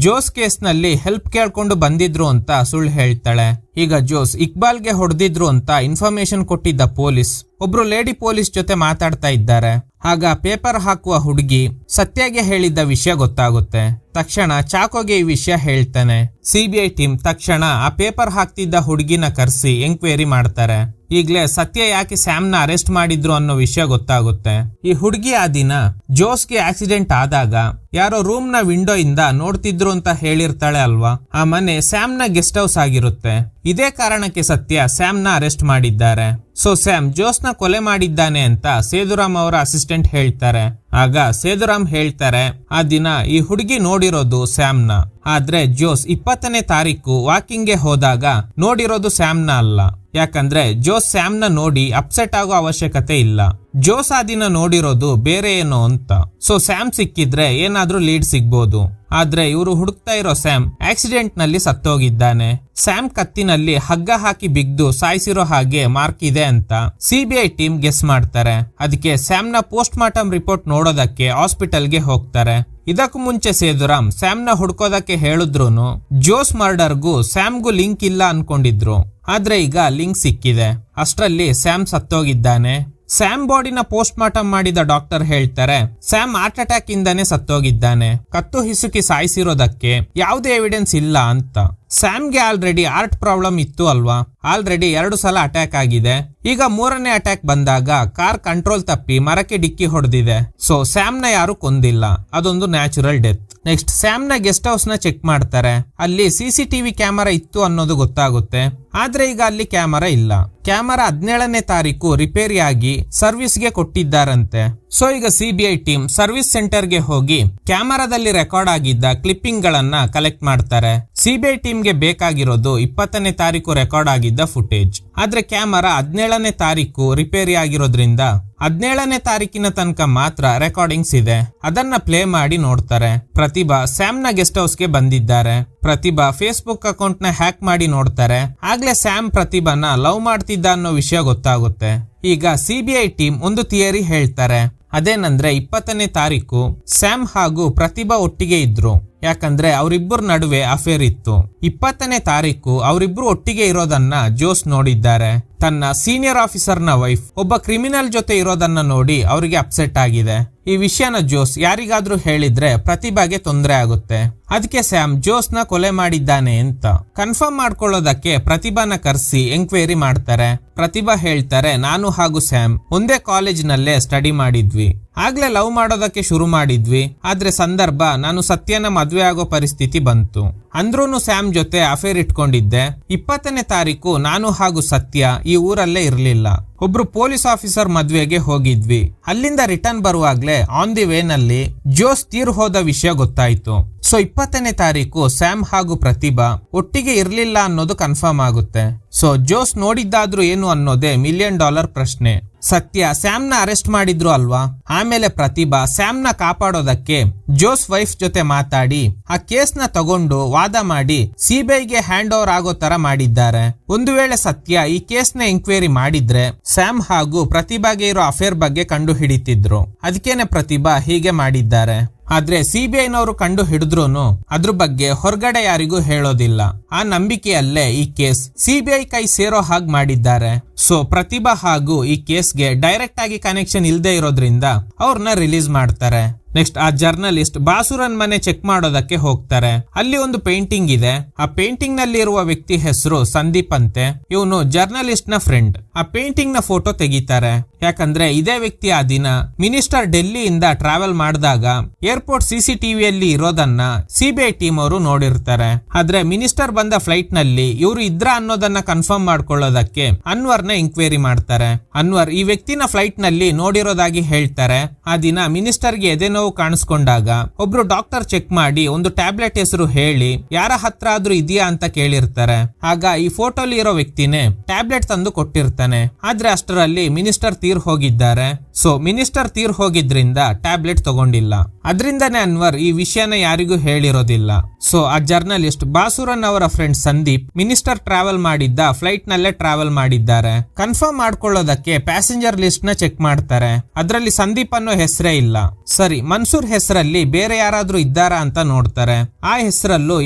ಜೋಸ್ ಕೇಸ್ ನಲ್ಲಿ ಹೆಲ್ಪ್ ಕೇಳ್ಕೊಂಡು ಬಂದಿದ್ರು ಅಂತ ಸುಳ್ಳು ಹೇಳ್ತಾಳೆ. ಈಗ ಜೋಸ್ ಇಕ್ಬಾಲ್ಗೆ ಹೊಡೆದಿದ್ರು ಅಂತ ಇನ್ಫಾರ್ಮೇಶನ್ ಕೊಟ್ಟಿದ್ದ ಪೊಲೀಸ್ ಒಬ್ರು ಲೇಡಿ ಪೊಲೀಸ್ ಜೊತೆ ಮಾತಾಡ್ತಾ ಇದ್ದಾರೆ. ಆಗ ಪೇಪರ್ ಹಾಕುವ ಹುಡುಗಿ ಸತ್ಯಗೆ ಹೇಳಿದ್ದ ವಿಷಯ ಗೊತ್ತಾಗುತ್ತೆ. ತಕ್ಷಣ ಚಾಕೋಗೆ ಈ ವಿಷಯ ಹೇಳ್ತಾನೆ. ಸಿಬಿಐ ಟೀಮ್ ತಕ್ಷಣ ಆ ಪೇಪರ್ ಹಾಕ್ತಿದ್ದ ಹುಡುಗಿನ ಕರೆಸಿ ಎಂಕ್ವೈರಿ ಮಾಡ್ತಾರೆ. ಈಗ್ಲೇ ಸತ್ಯ ಯಾಕೆ ಸ್ಯಾಮ್ನ ಅರೆಸ್ಟ್ ಮಾಡಿದ್ರು ಅನ್ನೋ ವಿಷಯ ಗೊತ್ತಾಗುತ್ತೆ. ಈ ಹುಡುಗಿ ಆ ದಿನ ಜೋಸ್ಗೆ ಆಕ್ಸಿಡೆಂಟ್ ಆದಾಗ ಯಾರೋ ರೂಮ್ ನ ವಿಂಡೋ ಇಂದ ನೋಡ್ತಿದ್ರು ಅಂತ ಹೇಳಿರ್ತಾಳೆ ಅಲ್ವಾ, ಆ ಮನೆ ಸ್ಯಾಮ್ನ ಗೆಸ್ಟ್ ಹೌಸ್ ಆಗಿರುತ್ತೆ. ಇದೇ ಕಾರಣಕ್ಕೆ ಸತ್ಯ ಸ್ಯಾಮ್ನ ಅರೆಸ್ಟ್ ಮಾಡಿದ್ದಾರೆ. ಸೊ ಸ್ಯಾಮ್ ಜೋಸ್ನ ಕೊಲೆ ಮಾಡಿದ್ದಾನೆ ಅಂತ ಸೇದುರಾಮ್ ಅವರ ಅಸಿಸ್ಟೆಂಟ್ ಹೇಳ್ತಾರೆ. ಆಗ ಸೇದುರಾಮ್ ಹೇಳ್ತಾರೆ ಆ ದಿನ ಈ ಹುಡುಗಿ ನೋಡಿರೋದು ಸ್ಯಾಮ್ನ, ಆದ್ರೆ ಜೋಸ್ 20ನೇ ತಾರೀಕು ವಾಕಿಂಗ್ಗೆ ಹೋದಾಗ ನೋಡಿರೋದು ಸ್ಯಾಮ್ನ ಅಲ್ಲ. ಯಾಕಂದ್ರೆ ಜೋಸ್ ಸ್ಯಾಮ್ನ ನೋಡಿ ಅಪ್ಸೆಟ್ ಆಗೋ ಅವಶ್ಯಕತೆ ಇಲ್ಲ. ಜೋಸ್ ಆ ದಿನ ನೋಡಿರೋದು ಬೇರೆ ಏನೋ ಅಂತ. ಸೊ ಸ್ಯಾಮ್ ಸಿಕ್ಕಿದ್ರೆ ಏನಾದ್ರೂ ಲೀಡ್ ಸಿಗ್ಬೋದು. ಆದ್ರೆ ಇವರು ಹುಡುಕ್ತಾ ಇರೋ ಸ್ಯಾಮ್ ಆಕ್ಸಿಡೆಂಟ್ ನಲ್ಲಿ ಸತ್ತೋಗಿದ್ದಾನೆ. ಸ್ಯಾಮ್ ಕತ್ತಿನಲ್ಲಿ ಹಗ್ಗ ಹಾಕಿ ಬಿಗ್ದು ಸಾಯಿಸಿರೋ ಹಾಗೆ ಮಾರ್ಕ್ ಇದೆ ಅಂತ ಸಿಬಿಐ ಟೀಮ್ ಗೆಸ್ ಮಾಡ್ತಾರೆ. ಅದಕ್ಕೆ ಸ್ಯಾಮ್ ನ ಪೋಸ್ಟ್ ಮಾರ್ಟಮ್ ರಿಪೋರ್ಟ್ ನೋಡೋದಕ್ಕೆ ಹಾಸ್ಪಿಟಲ್ಗೆ ಹೋಗ್ತಾರೆ. ಇದಕ್ಕೂ ಮುಂಚೆ ಸೇದುರಾಮ್ ಸ್ಯಾಮ್ನ ಹುಡ್ಕೋದಕ್ಕೆ ಹೇಳಿದ್ರುನು ಜೋಸ್ ಮರ್ಡರ್ಗೂ ಸ್ಯಾಮ್ಗೂ ಲಿಂಕ್ ಇಲ್ಲ ಅನ್ಕೊಂಡಿದ್ರು. ಆದ್ರೆ ಈಗ ಲಿಂಕ್ ಸಿಕ್ಕಿದೆ. ಅಷ್ಟರಲ್ಲಿ ಸ್ಯಾಮ್ ಸತ್ತೋಗಿದ್ದಾನೆ. ಸ್ಯಾಮ್ ಬಾಡಿನ ಪೋಸ್ಟ್ ಮಾರ್ಟಮ್ ಮಾಡಿದ ಡಾಕ್ಟರ್ ಹೇಳ್ತಾರೆ ಸ್ಯಾಮ್ ಹಾರ್ಟ್ ಅಟ್ಯಾಕ್ ಇಂದಾನೆ ಸತ್ತೋಗಿದ್ದಾನೆ. ಕತ್ತು ಹಿಸುಕಿ ಸಾಯಿಸಿರೋದಕ್ಕೆ ಯಾವುದೇ ಎವಿಡೆನ್ಸ್ ಇಲ್ಲ ಅಂತ. ಸ್ಯಾಮ್ಗೆ ಆಲ್ರೆಡಿ ಹಾರ್ಟ್ ಪ್ರಾಬ್ಲಮ್ ಇತ್ತು ಅಲ್ವಾ, ಆಲ್ರೆಡಿ 2 ಸಲ ಅಟ್ಯಾಕ್ ಆಗಿದೆ. ಈಗ 3ನೇ ಅಟ್ಯಾಕ್ ಬಂದಾಗ ಕಾರ್ ಕಂಟ್ರೋಲ್ ತಪ್ಪಿ ಮರಕ್ಕೆ ಡಿಕ್ಕಿ ಹೊಡೆದಿದೆ. ಸೊ ಸ್ಯಾಮ್ನ ಯಾರು ಕೊಂದಿಲ್ಲ, ಅದೊಂದು ನ್ಯಾಚುರಲ್ ಡೆತ್. ನೆಕ್ಸ್ಟ್ ಸ್ಯಾಮ್ನ ಗೆಸ್ಟ್ ಹೌಸ್ ನ ಚೆಕ್ ಮಾಡ್ತಾರೆ. ಅಲ್ಲಿ ಸಿಸಿಟಿವಿ ಕ್ಯಾಮೆರಾ ಇತ್ತು ಅನ್ನೋದು ಗೊತ್ತಾಗುತ್ತೆ. ಆದ್ರೆ ಈಗ ಅಲ್ಲಿ ಕ್ಯಾಮೆರಾ ಇಲ್ಲ. ಕ್ಯಾಮೆರಾ 17ನೇ ತಾರೀಕು ರಿಪೇರಿ ಆಗಿ ಸರ್ವಿಸ್ಗೆ ಕೊಟ್ಟಿದ್ದಾರಂತೆ. ಸೊ ಈಗ ಸಿಬಿಐ ಟೀಮ್ ಸರ್ವಿಸ್ ಸೆಂಟರ್ಗೆ ಹೋಗಿ ಕ್ಯಾಮೆರಾದಲ್ಲಿ ರೆಕಾರ್ಡ್ ಆಗಿದ್ದ ಕ್ಲಿಪ್ಪಿಂಗ್ ಗಳನ್ನ ಕಲೆಕ್ಟ್ ಮಾಡ್ತಾರೆ. ಸಿಬಿಐ ಟೀಮ್ಗೆ ಬೇಕಾಗಿರೋದು 20ನೇ ತಾರೀಕು ರೆಕಾರ್ಡ್ ಆಗಿದ್ದ ಫುಟೇಜ್. ಆದ್ರೆ ಕ್ಯಾಮೆರಾ 17ನೇ ತಾರೀಕು ರಿಪೇರಿ ಆಗಿರೋದ್ರಿಂದ 17ನೇ ತಾರೀಕಿನ ತನಕ ಮಾತ್ರ ರೆಕಾರ್ಡಿಂಗ್ಸ್ ಇದೆ. ಅದನ್ನ ಪ್ಲೇ ಮಾಡಿ ನೋಡ್ತಾರೆ. ಪ್ರತಿಭಾ ಸ್ಯಾಮ್ನ ಗೆಸ್ಟ್ ಹೌಸ್ಗೆ ಬಂದಿದ್ದಾರೆ. ಪ್ರತಿಭಾ ಫೇಸ್ಬುಕ್ ಅಕೌಂಟ್ ನ ಹ್ಯಾಕ್ ಮಾಡಿ ನೋಡ್ತಾರೆ. ಆಗ್ಲೇ ಸ್ಯಾಮ್ ಪ್ರತಿಭಾನ ಲವ್ ಮಾಡ್ತಿದ್ದ ಅನ್ನೋ ವಿಷಯ ಗೊತ್ತಾಗುತ್ತೆ. ಈಗ ಸಿಬಿಐ ಟೀಮ್ ಒಂದು ಥಿಯರಿ ಹೇಳ್ತಾರೆ. ಅದೇನಂದ್ರೆ 20ನೇ ತಾರೀಕು ಸ್ಯಾಮ್ ಹಾಗೂ ಪ್ರತಿಭಾ ಒಟ್ಟಿಗೆ ಇದ್ರು. ಯಾಕಂದ್ರೆ ಅವರಿಬ್ಬರ ನಡುವೆ ಅಫೇರ್ ಇತ್ತು. 20ನೇ ತಾರೀಕು ಅವರಿಬ್ರು ಒಟ್ಟಿಗೆ ಇರೋದನ್ನ ಜೋಸ್ ನೋಡಿದ್ದಾರೆ. ತನ್ನ ಸೀನಿಯರ್ ಆಫೀಸರ್ ನ ವೈಫ್ ಒಬ್ಬ ಕ್ರಿಮಿನಲ್ ಜೊತೆ ಇರೋದನ್ನ ನೋಡಿ ಅವರಿಗೆ ಅಪ್ಸೆಟ್ ಆಗಿದೆ. ಈ ವಿಷಯನ ಜೋಸ್ ಯಾರಿಗಾದ್ರೂ ಹೇಳಿದ್ರೆ ಪ್ರತಿಭಾಗೆ ತೊಂದರೆ ಆಗುತ್ತೆ. ಅದಕ್ಕೆ ಸ್ಯಾಮ್ ಜೋಸ್ ನ ಕೊಲೆ ಮಾಡಿದ್ದಾನೆ ಅಂತ ಕನ್ಫರ್ಮ್ ಮಾಡ್ಕೊಳ್ಳೋದಕ್ಕೆ ಪ್ರತಿಭಾನ ಕರೆಸಿ ಎಂಕ್ವೈರಿ ಮಾಡ್ತಾರೆ. ಪ್ರತಿಭಾ ಹೇಳ್ತಾರೆ, ನಾನು ಹಾಗೂ ಸ್ಯಾಮ್ ಒಂದೇ ಕಾಲೇಜ್ ನಲ್ಲೇ ಸ್ಟಡಿ ಮಾಡಿದ್ವಿ, ಆಗ್ಲೇ ಲವ್ ಮಾಡೋದಕ್ಕೆ ಶುರು ಮಾಡಿದ್ವಿ. ಆದ್ರೆ ಸಂದರ್ಭ ನಾನು ಸತ್ಯನ ಮದ್ವೆ ಆಗೋ ಪರಿಸ್ಥಿತಿ ಬಂತು. ಅಂದ್ರೂನು ಸ್ಯಾಮ್ ಜೊತೆ ಅಫೇರ್ ಇಟ್ಕೊಂಡಿದ್ದೆ. 20ನೇ ತಾರೀಕು ನಾನು ಹಾಗೂ ಸತ್ಯ ಈ ಊರಲ್ಲೇ ಇರ್ಲಿಲ್ಲ. ಒಬ್ರು ಪೊಲೀಸ್ ಆಫೀಸರ್ ಮದ್ವೆಗೆ ಹೋಗಿದ್ವಿ. ಅಲ್ಲಿಂದ ರಿಟರ್ನ್ ಬರುವಾಗ್ಲೇ ಆನ್ ದಿ ವೇ ನಲ್ಲಿ ಜೋಸ್ ತೀರ್ ಹೋದ ವಿಷಯ ಗೊತ್ತಾಯ್ತು. ಸೊ 20ನೇ ತಾರೀಕು ಸ್ಯಾಮ್ ಹಾಗೂ ಪ್ರತಿಭಾ ಒಟ್ಟಿಗೆ ಇರ್ಲಿಲ್ಲ ಅನ್ನೋದು ಕನ್ಫರ್ಮ್ ಆಗುತ್ತೆ. ಸೊ ಜೋಸ್ ನೋಡಿದ್ದಾದ್ರೂ ಏನು ಅನ್ನೋದೇ $1 ಮಿಲಿಯನ್ ಪ್ರಶ್ನೆ. ಸತ್ಯ ಸ್ಯಾಮ್ ನ ಅರೆಸ್ಟ್ ಮಾಡಿದ್ರು ಅಲ್ವಾ? ಆಮೇಲೆ ಪ್ರತಿಭಾ ಸ್ಯಾಮ್ ನ ಕಾಪಾಡೋದಕ್ಕೆ ಜೋಸ್ ವೈಫ್ ಜೊತೆ ಮಾತಾಡಿ ಆ ಕೇಸ್ ನ ತಗೊಂಡು ವಾದ ಮಾಡಿ ಸಿಬಿಐಗೆ ಹ್ಯಾಂಡ್ ಓವರ್ ಆಗೋ ತರ ಮಾಡಿದ್ದಾರೆ. ಒಂದು ವೇಳೆ ಸತ್ಯ ಈ ಕೇಸ್ ನ ಎಂಕ್ವೈರಿ ಮಾಡಿದ್ರೆ ಸ್ಯಾಮ್ ಹಾಗೂ ಪ್ರತಿಭಾಗೆ ಇರೋ ಅಫೇರ್ ಬಗ್ಗೆ ಕಂಡು ಹಿಡಿತಿದ್ರು. ಅದಕ್ಕೇನೆ ಪ್ರತಿಭಾ ಹೀಗೆ ಮಾಡಿದ್ದಾರೆ. ಆದ್ರೆ ಸಿಬಿಐನವರು ಕಂಡು ಹಿಡಿದ್ರೂನು ಅದ್ರ ಬಗ್ಗೆ ಹೊರಗಡೆ ಯಾರಿಗೂ ಹೇಳೋದಿಲ್ಲ. ಆ ನಂಬಿಕೆಯಲ್ಲೇ ಈ ಕೇಸ್ ಸಿಬಿಐ ಕೈ ಸೇರೋ ಹಾಗೆ ಮಾಡಿದ್ದಾರೆ. ಸೊ ಪ್ರತಿಭಾ ಹಾಗೂ ಈ ಕೇಸ್ಗೆ ಡೈರೆಕ್ಟ್ ಆಗಿ ಕನೆಕ್ಷನ್ ಇಲ್ಲದೆ ಇರೋದ್ರಿಂದ ಅವ್ರನ್ನ ರಿಲೀಸ್ ಮಾಡ್ತಾರೆ. ನೆಕ್ಸ್ಟ್ ಆ ಜರ್ನಲಿಸ್ಟ್ ಬಾಸುರನ್ ಮನೆ ಚೆಕ್ ಮಾಡೋದಕ್ಕೆ ಹೋಗ್ತಾರೆ. ಅಲ್ಲಿ ಒಂದು ಪೇಂಟಿಂಗ್ ಇದೆ. ಆ ಪೇಂಟಿಂಗ್ ನಲ್ಲಿ ಇರುವ ವ್ಯಕ್ತಿ ಹೆಸರು ಸಂದೀಪ್ ಅಂತೆ. ಇವನು ಜರ್ನಲಿಸ್ಟ್ ನ ಫ್ರೆಂಡ್. ಆ ಪೇಂಟಿಂಗ್ ನ ಫೋಟೋ ತೆಗಿತಾರೆ. ಯಾಕಂದ್ರೆ ಇದೇ ವ್ಯಕ್ತಿ ಆ ದಿನ ಮಿನಿಸ್ಟರ್ ಡೆಲ್ಲಿಯಿಂದ ಟ್ರಾವೆಲ್ ಮಾಡಿದಾಗ ಏರ್ಪೋರ್ಟ್ CCTVಯಲ್ಲಿ ಇರೋದನ್ನ ಸಿಬಿಐ ಟೀಮ್ ಅವರು ನೋಡಿರ್ತಾರೆ. ಆದ್ರೆ ಮಿನಿಸ್ಟರ್ ಬಂದ ಫ್ಲೈಟ್ ನಲ್ಲಿ ಇವರು ಇದ್ರ ಅನ್ನೋದನ್ನ ಕನ್ಫರ್ಮ್ ಮಾಡ್ಕೊಳ್ಳೋದಕ್ಕೆ ಅನ್ವರ್ ನ ಎಂಕ್ವೈರಿ ಮಾಡ್ತಾರೆ. ಅನ್ವರ್ ಈ ವ್ಯಕ್ತಿನ ಫ್ಲೈಟ್ ನಲ್ಲಿ ನೋಡಿರೋದಾಗಿ ಹೇಳ್ತಾರೆ. ಆ ದಿನ ಮಿನಿಸ್ಟರ್ಗೆ ಎದೆ ನೋವು ಕಾಣಿಸ್ಕೊಂಡಾಗ ಒಬ್ರು ಡಾಕ್ಟರ್ ಚೆಕ್ ಮಾಡಿ ಒಂದು ಟ್ಯಾಬ್ಲೆಟ್ ಹೆಸರು ಹೇಳಿ ಯಾರ ಹತ್ರ ಆದ್ರೂ ಇದೆಯಾ ಅಂತ ಕೇಳಿರ್ತಾರೆ. ಆಗ ಈ ಫೋಟೋಲಿ ಇರೋ ವ್ಯಕ್ತಿನೇ ಟ್ಯಾಬ್ಲೆಟ್ ತಂದು ಕೊಟ್ಟಿರ್ತಾನೆ. ಆದ್ರೆ ಅಷ್ಟರಲ್ಲಿ ಮಿನಿಸ್ಟರ್ ತೀರ್ ಹೋಗಿದ್ದಾರೆ. ಸೊ ಮಿನಿಸ್ಟರ್ ತೀರ್ ಹೋಗಿದ್ರಿಂದ ಟ್ಯಾಬ್ಲೆಟ್ ತಗೊಂಡಿಲ್ಲ. ಅದರಿಂದನೇ ಅನ್ವರ್ ಈ ವಿಷಯನ ಯಾರಿಗೂ ಹೇಳಿರೋದಿಲ್ಲ. ಸೊ ಆ ಜರ್ನಲಿಸ್ಟ್ ಬಾಸುರನ್ ಅವರ ಫ್ರೆಂಡ್ ಸಂದೀಪ್ ಮಿನಿಸ್ಟರ್ ಟ್ರಾವೆಲ್ ಮಾಡಿದ್ದ ಫ್ಲೈಟ್ ನಲ್ಲೇ ಟ್ರಾವೆಲ್ ಮಾಡಿದ್ದಾರೆ. ಕನ್ಫರ್ಮ್ ಮಾಡ್ಕೊಳ್ಳೋದಕ್ಕೆ ಪ್ಯಾಸೆಂಜರ್ ಲಿಸ್ಟ್ ನ ಚೆಕ್ ಮಾಡ್ತಾರೆ. ಅದರಲ್ಲಿ ಸಂದೀಪ್ ಅನ್ನೋ ಹೆಸರೇ ಇಲ್ಲ. ಸರಿ, ಮನ್ಸೂರ್ ಹೆಸರಲ್ಲಿ ಬೇರೆ ಯಾರಾದ್ರೂ ಇದ್ದಾರಾ ಅಂತ ನೋಡ್ತಾರೆ. ಆ ಹೆಸರಲ್ಲೂ